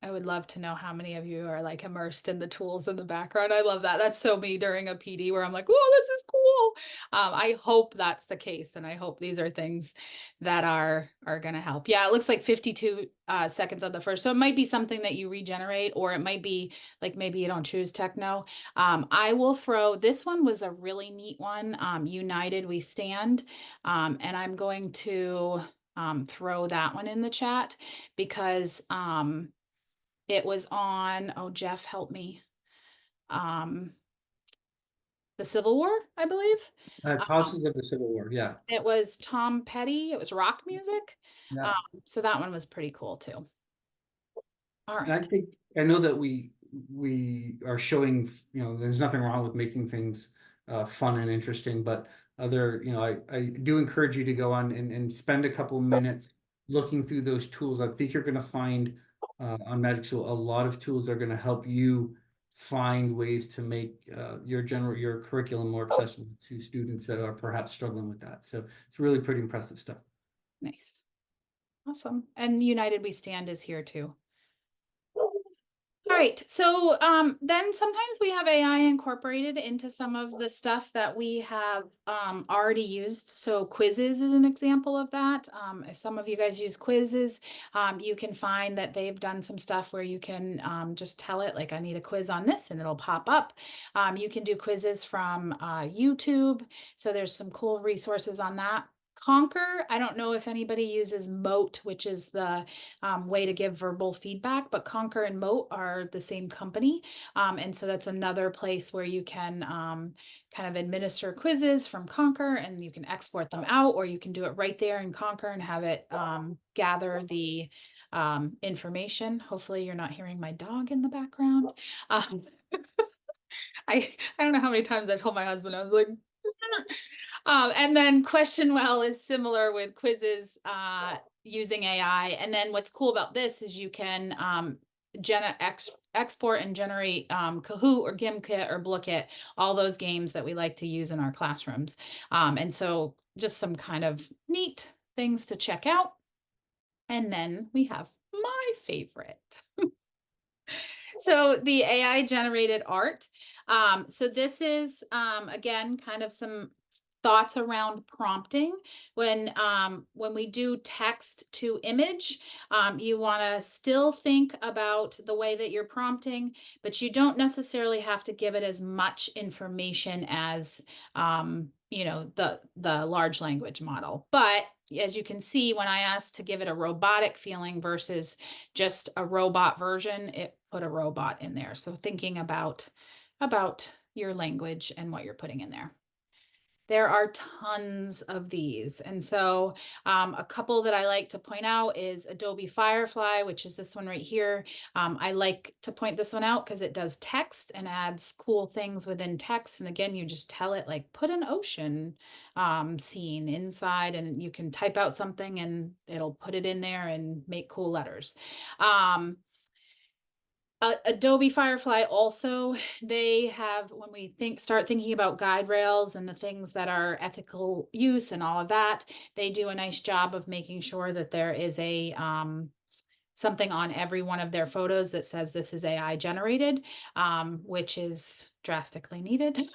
I would love to know how many of you are like immersed in the tools in the background. I love that. That's so me during a PD where I'm like, whoa, this is cool. I hope that's the case. And I hope these are things that are going to help. Yeah, it looks like 52 seconds on the first. So it might be something that you regenerate, or it might be like maybe you don't choose techno. I will throw, this one was a really neat one. United We Stand. And I'm going to throw that one in the chat because it was on, oh, Jeff, help me. The Civil War, I believe. Causes of the Civil War, yeah. It was Tom Petty. It was rock music. Yeah. So that one was pretty cool too. All And right. I know that we are showing, there's nothing wrong with making things fun and interesting. But other, I do encourage you to go on and spend a couple minutes looking through those tools. I think you're going to find on Magic School a lot of tools are going to help you find ways to make your curriculum more accessible to students that are perhaps struggling with that. So it's really pretty impressive stuff. Nice. Awesome. And United We Stand is here too. All right, so then sometimes we have AI incorporated into some of the stuff that we have already used. So quizzes is an example of that. If some of you guys use quizzes, you can find that they've done some stuff where you can just tell it like I need a quiz on this and it'll pop up. You can do quizzes from YouTube. So there's some cool resources on that. Conquer, I don't know if anybody uses Mote, which is the way to give verbal feedback, but Conquer and Mote are the same company. And so that's another place where you can kind of administer quizzes from Conquer and you can export them out, or you can do it right there in Conquer and have it gather the information. Hopefully you're not hearing my dog in the background. I don't know how many times I told my husband, I was like, and then Question Well is similar with quizzes using AI. And then what's cool about this is you can export and generate Kahoot or Gimkit or Blookit, all those games that we like to use in our classrooms. And so just some kind of neat things to check out. And then we have my favorite. So the AI generated art. So this is, again, kind of some thoughts around prompting. When we do text to image, you want to still think about the way that you're prompting, but you don't necessarily have to give it as much information as the large language model. But as you can see, when I asked to give it a robotic feeling versus just a robot version, it put a robot in there. So thinking about your language and what you're putting in there. There are tons of these. And so a couple that I like to point out is Adobe Firefly, which is this one right here. I like to point this one out because it does text and adds cool things within text. And again, you just tell it like put an ocean scene inside and you can type out something and it'll put it in there and make cool letters. Adobe Firefly also, they have, when we start thinking about guide rails and the things that are ethical use and all of that, they do a nice job of making sure that there is a something on every one of their photos that says this is AI generated, which is drastically needed.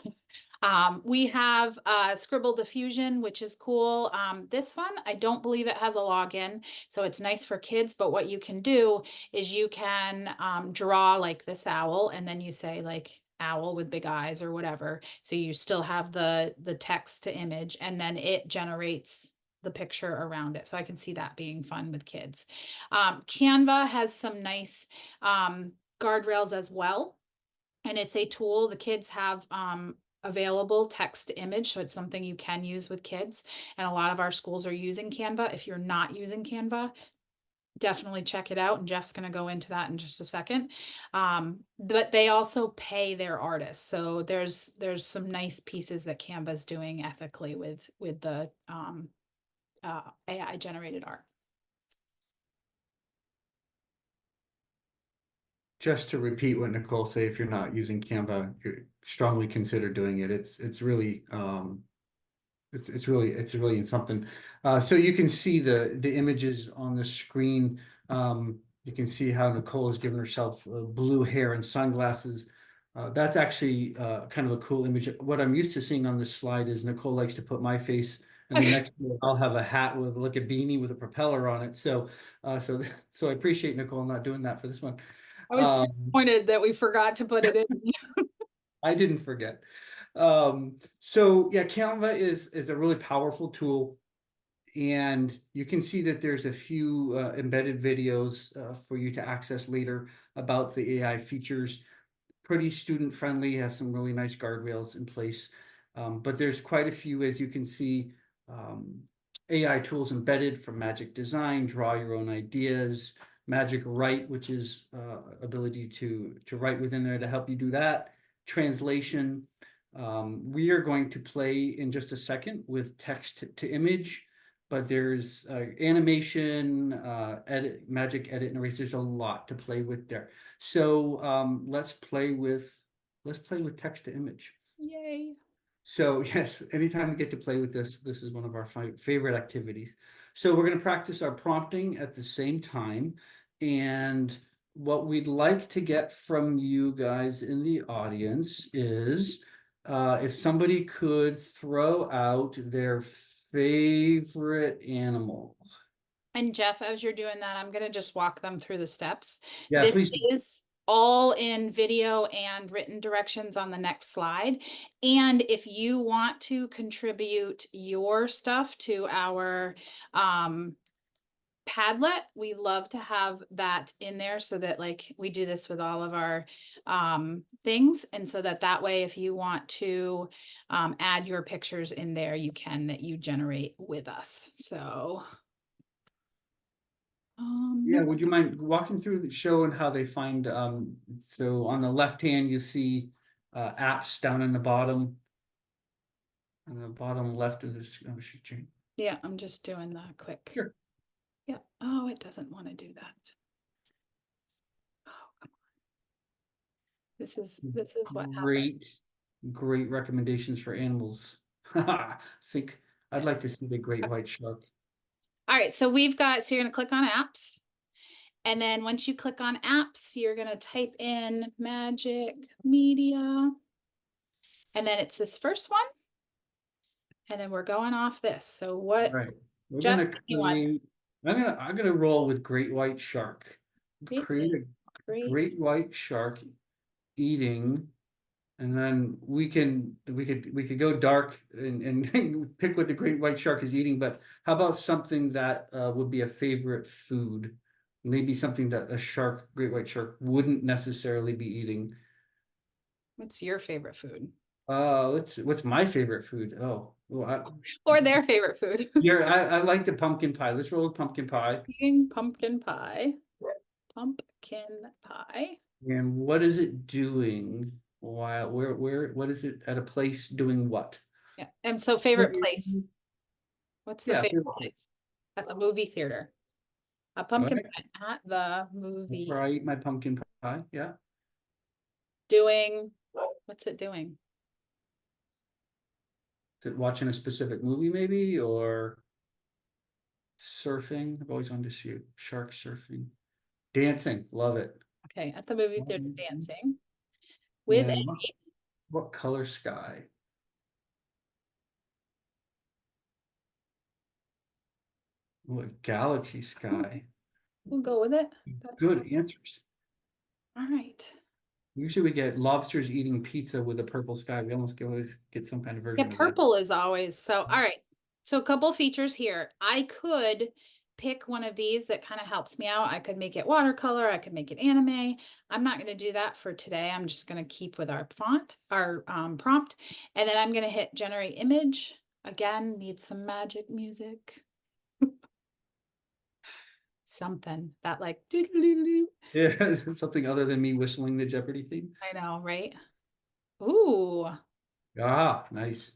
We have Scribble Diffusion, which is cool. This one, I don't believe it has a login, so it's nice for kids, but what you can do is you can draw like this owl, and then you say like owl with big eyes or whatever. So you still have the text to image, and then it generates the picture around it. So I can see that being fun with kids. Canva has some nice guardrails as well. And it's a tool the kids have available text to image. So it's something you can use with kids. And a lot of our schools are using Canva. If you're not using Canva, definitely check it out. And Jeff's going to go into that in just a second. But they also pay their artists. So there's some nice pieces that Canva's doing ethically with the AI generated art. Just to repeat what Nicole said, if you're not using Canva, you strongly consider doing it. It's really something. So you can see the images on the screen. You can see how Nicole has given herself blue hair and sunglasses. That's actually kind of a cool image. What I'm used to seeing on this slide is Nicole likes to put my face, and the next year I'll have a hat with like a beanie with a propeller on it. So I appreciate Nicole not doing that for this one. I was disappointed that we forgot to put it in. I didn't forget. So yeah, Canva is a really powerful tool, and you can see that there's a few embedded videos for you to access later about the AI features. Pretty student friendly, have some really nice guardrails in place, but there's quite a few, as you can see, AI tools embedded from Magic Design, Draw Your Own Ideas, Magic Write, which is ability to write within there to help you do that, translation, We are going to play in just a second with text to image, but there's animation, edit, magic, edit, and erase. There's a lot to play with there. So let's play with text to image. Yay. So yes, anytime we get to play with this is one of our favorite activities. So we're going to practice our prompting at the same time. And what we'd like to get from you guys in the audience is if somebody could throw out their favorite animal. And Jeff, as you're doing that, I'm gonna just walk them through the steps. Yeah, This please. is all in video and written directions on the next slide. And if you want to contribute your stuff to our Padlet, we love to have that in there so that like we do this with all of our things. And so that way, if you want to add your pictures in there, you can, that you generate with us. So Yeah, would you mind walking through showing how they find so on the left hand you see apps down in the bottom. On the bottom left of this, oh, should change. yeah, I'm just doing that quick. Sure. Yeah. Oh, it doesn't want to do that. Oh, come on. This is what happened. Great recommendations for animals. I think I'd like to see the great white shark. All right, so we've got, so you're gonna click on apps. And then once you click on apps, you're gonna type in Magic Media. And then it's this first one. And then we're going off this. So what, Right. We're Jeff, gonna you want? create, I'm gonna roll with great white shark. Great, Create a great. great white shark eating. And then we could go dark and pick what the great white shark is eating, but how about something that would be a favorite food? Maybe something that a great white shark wouldn't necessarily be eating. What's your favorite food? What's my favorite food? Oh, well, Or their favorite food? I like the pumpkin pie. Let's roll with pumpkin pie. Eating pumpkin pie. Pumpkin pie. And what is it doing? What is it at a place doing what? Yeah. And so favorite place. What's the Yeah, favorite place? At the movie theater. A pumpkin Right. pie at the movie. Where I eat my pumpkin pie. Yeah. Doing, what's it doing? Is it watching a specific movie maybe or surfing? I've always wanted to see shark surfing. Dancing, love it. Okay, at the movie theater dancing. With And a, what color sky? What galaxy sky? we'll go with it. That's Good answers. all right. Usually we get lobsters eating pizza with a purple sky. We almost always get some kind of version Yeah, of that. purple is always so. All right. So a couple features here. I could pick one of these that kind of helps me out. I could make it watercolor. I could make it anime. I'm not going to do that for today. I'm just going to keep with our font, our prompt. And then I'm going to hit generate image. Again, need some magic music. Something that like doo-doo-doo-doo. Yeah, something other than me whistling the Jeopardy theme. I know, right? Ooh. Ah, nice.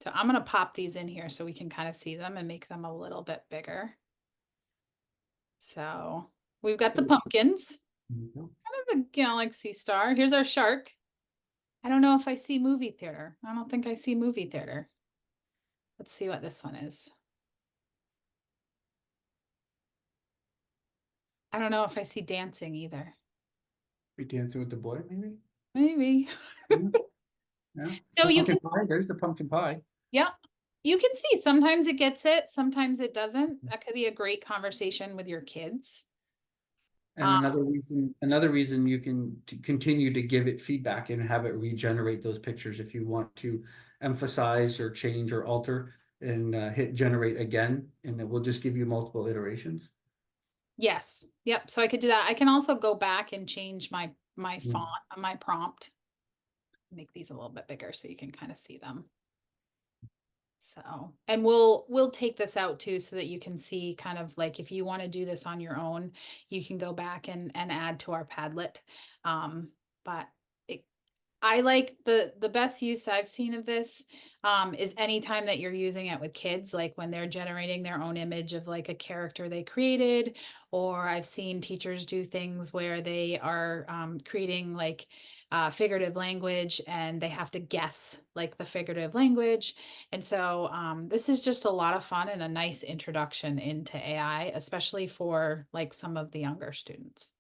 So I'm going to pop these in here so we can kind of see them and make them a little bit bigger. So we've got the pumpkins, kind of a galaxy star. Here's our shark. I don't know if I see movie theater. I don't think I see movie theater. Let's see what this one is. I don't know if I see dancing either. Be dancing with the boy, maybe? Maybe. Yeah. So you Pumpkin can, pie. There's the pumpkin pie. yeah, you can see sometimes it gets it, sometimes it doesn't. That could be a great conversation with your kids. And another reason you can continue to give it feedback and have it regenerate those pictures if you want to emphasize or change or alter and hit generate again, and it will just give you multiple iterations. Yes. Yep. So I could do that. I can also go back and change my Mm. font, my prompt. Make these a little bit bigger so you can kind of see them. So, and we'll take this out too so that you can see kind of like if you want to do this on your own, you can go back and add to our Padlet. But I like the best use I've seen of this is anytime that you're using it with kids, like when they're generating their own image of like a character they created, or I've seen teachers do things where they are creating like figurative language and they have to guess like the figurative language. And so this is just a lot of fun and a nice introduction into AI, especially for like some of the younger students.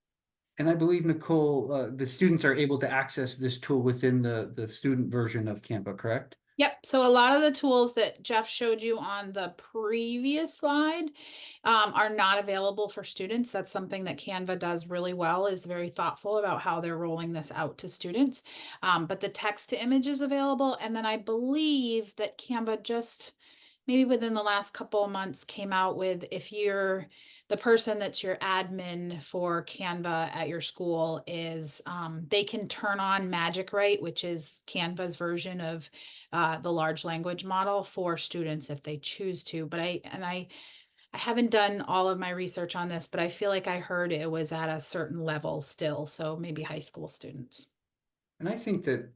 And I believe, Nicole, the students are able to access this tool within the student version of Canva, correct? Yep. So a lot of the tools that Jeff showed you on the previous slide are not available for students. That's something that Canva does really well, is very thoughtful about how they're rolling this out to students. But the text to image is available. And then I believe that Canva just maybe within the last couple of months came out with, if you're the person that's your admin for Canva at your school, is they can turn on Magic Write, which is Canva's version of the large language model for students if they choose to. But I haven't done all of my research on this, but I feel like I heard it was at a certain level still, so maybe high school students. And I think that,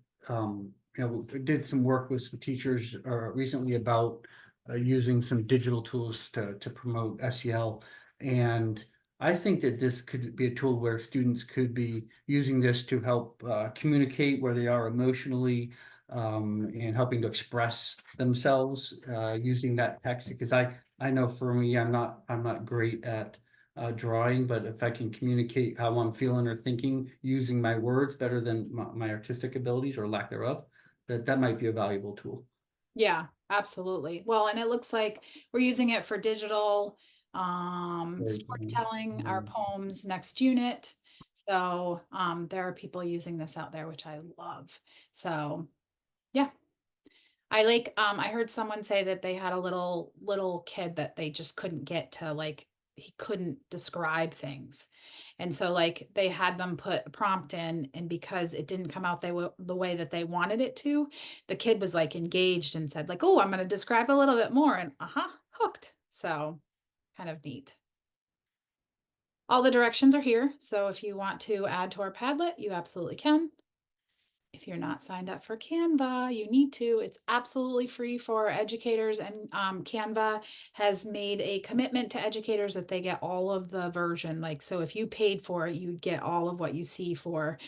did some work with some teachers recently about using some digital tools to promote SEL. And I think that this could be a tool where students could be using this to help communicate where they are emotionally, and helping to express themselves using that text. Because I know for me, I'm not great at drawing, but if I can communicate how I'm feeling or thinking using my words better than my artistic abilities or lack thereof, that might be a valuable tool. Yeah, absolutely. Well, and it looks like we're using it for digital Right. storytelling, our poems next unit. So there are people using this out there, which I love. So yeah. I heard someone say that they had a little kid that they just couldn't get to, like, he couldn't describe things. And so like they had them put a prompt in, and because it didn't come out the way that they wanted it to, the kid was like engaged and said like, "Oh, I'm going to describe a little bit more," and hooked. So kind of neat. All the directions are here. So if you want to add to our Padlet, you absolutely can. If you're not signed up for Canva, you need to. It's absolutely free for educators, and Canva has made a commitment to educators that they get all of the version. Like, so if you paid for it, you'd get all of what you see for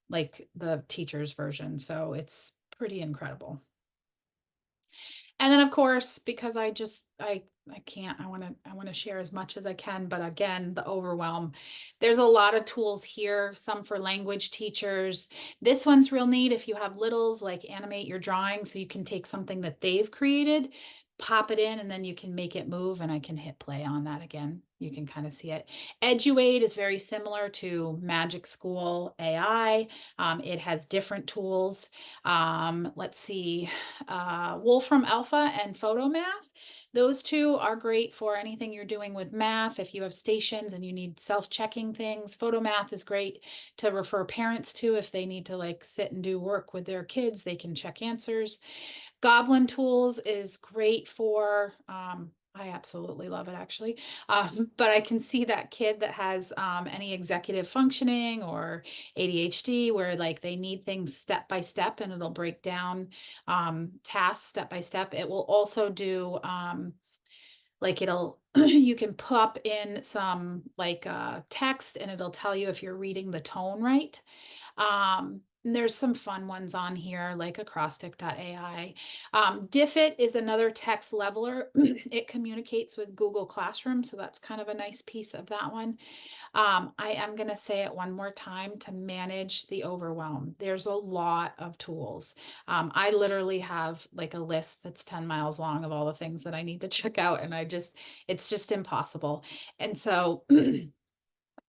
like the teacher's version. So it's pretty incredible. And then of course, because I can't, I want to share as much as I can, but again, the overwhelm. There's a lot of tools here, some for language teachers. This one's real neat if you have littles, like animate your drawing so you can take something that they've created, pop it in, and then you can make it move, and I can hit play on that again. You can kind of see it. Eduate is very similar to Magic School AI. It has different tools. Let's see, Wolfram Alpha and Photomath. Those two are great for anything you're doing with math. If you have stations and you need self-checking things, Photomath is great to refer parents to if they need to like sit and do work with their kids, they can check answers. Goblin Tools is great for, I absolutely love it actually. But I can see that kid that has any executive functioning or ADHD where like they need things step by step, and it'll break down tasks step by step. It will also do like it'll you can pop in some like text, and it'll tell you if you're reading the tone right. And there's some fun ones on here like acrostic.ai. Diffit is another text leveler. It communicates with Google Classroom, so that's kind of a nice piece of that one. I am going to say it one more time to manage the overwhelm. There's a lot of tools. I literally have like a list that's 10 miles long of all the things that I need to check out, and it's just impossible. And so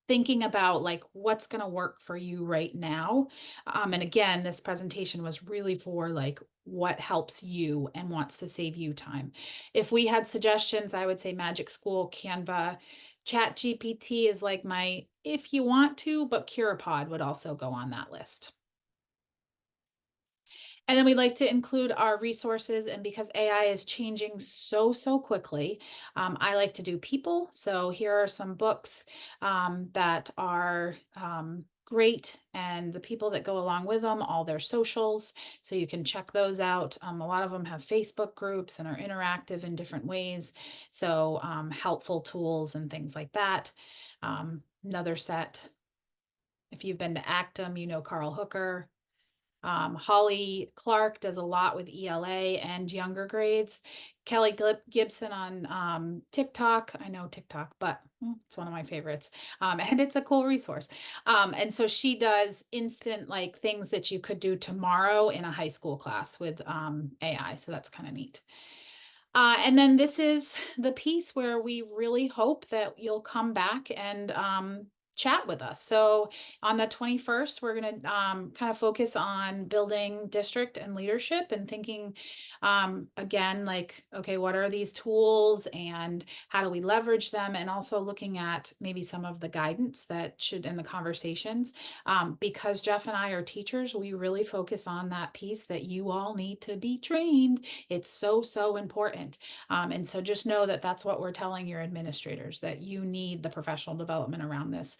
thinking about like what's going to work for you right now. And again, this presentation was really for like what helps you and wants to save you time. If we had suggestions, I would say Magic School, Canva, Chat GPT is like my if you want to, but CuraPod would also go on that list. And then we like to include our resources, and because AI is changing so quickly, I like to do people. So here are some books that are great, and the people that go along with them, all their socials, so you can check those out. A lot of them have Facebook groups and are interactive in different ways, so helpful tools and things like that. Another set, if you've been to Actum, you know Carl Hooker. Holly Clark does a lot with ELA and younger grades. Kelly Gibson on TikTok. I know TikTok, but it's one of my favorites. And it's a cool resource. And so she does instant like things that you could do tomorrow in a high school class with AI. So that's kind of neat. And then this is the piece where we really hope that you'll come back and chat with us. So on the 21st, we're going to kind of focus on building district and leadership and thinking again, like, okay, what are these tools and how do we leverage them? And also looking at maybe some of the guidance that should in the conversations. Because Jeff and I are teachers, we really focus on that piece that you all need to be trained. It's so, so important. And so just know that that's what we're telling your administrators, that you need the professional development around this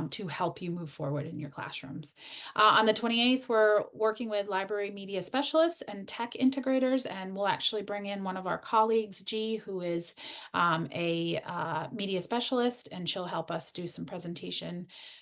to help you move forward in your classrooms. On the 28th, we're working with library media specialists and tech integrators, and we'll actually bring in one of our colleagues, G, who is a media specialist, and she'll help us do some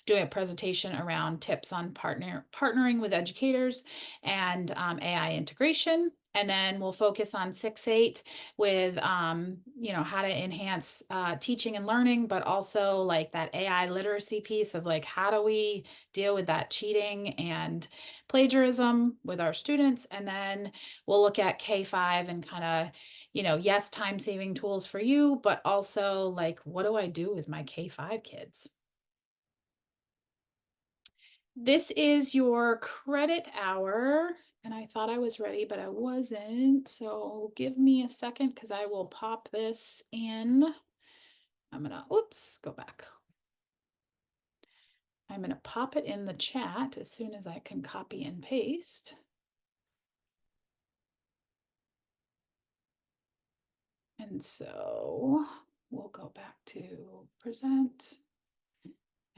doing a presentation around tips on partnering with educators and AI integration. And then we'll focus on 6-8 with, how to enhance teaching and learning, but also like that AI literacy piece of like, how do we deal with that cheating and plagiarism with our students? And then we'll look at K-5 and kind of, yes, time-saving tools for you, but also like, what do I do with my K-5 kids? This is your credit hour. And I thought I was ready, but I wasn't. So give me a second because I will pop this in. I'm gonna, go back. I'm gonna pop it in the chat as soon as I can copy and paste. And so we'll go back to present.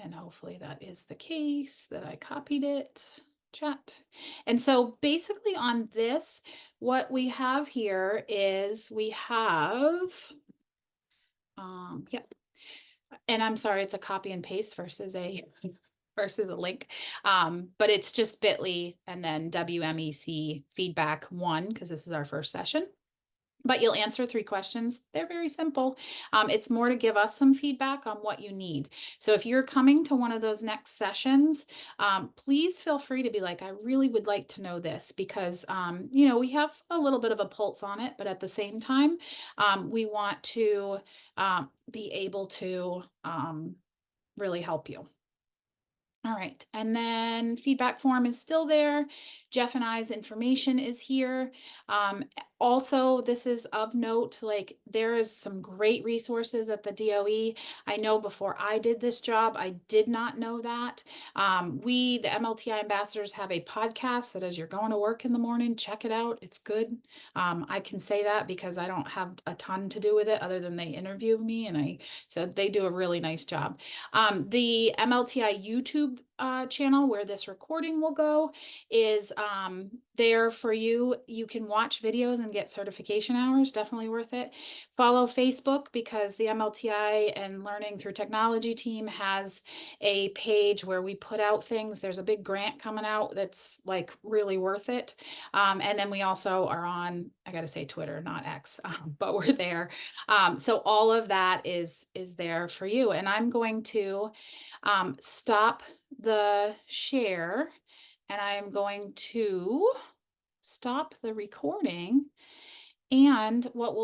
And hopefully that is the case that I copied it. Chat. And so basically on this, what we have here is we have, yep. And I'm sorry, it's a copy and paste versus a link. But it's just bit.ly and then WMEC feedback 1, because this is our first session. But you'll answer 3 questions. They're very simple. It's more to give us some feedback on what you need. So if you're coming to one of those next sessions, please feel free to be like, I really would like to know this, because, we have a little bit of a pulse on it, but at the same time, we want to be able to really help you. All right, and then feedback form is still there. Jeff and I's information is here. Also, this is of note, like there is some great resources at the DOE. I know before I did this job, I did not know that. We, the MLTI ambassadors, have a podcast that as you're going to work in the morning, check it out. It's good. I can say that because I don't have a ton to do with it other than they interview me, and so they do a really nice job. The MLTI YouTube channel where this recording will go is there for you. You can watch videos and get certification hours, definitely worth it. Follow Facebook because the MLTI and Learning Through Technology team has a page where we put out things. There's a big grant coming out that's like really worth it. And then we also are on, I gotta say Twitter, not X, but we're there. So all of that is there for you. And I'm going to stop the share, and I am going to stop the recording, and what we'll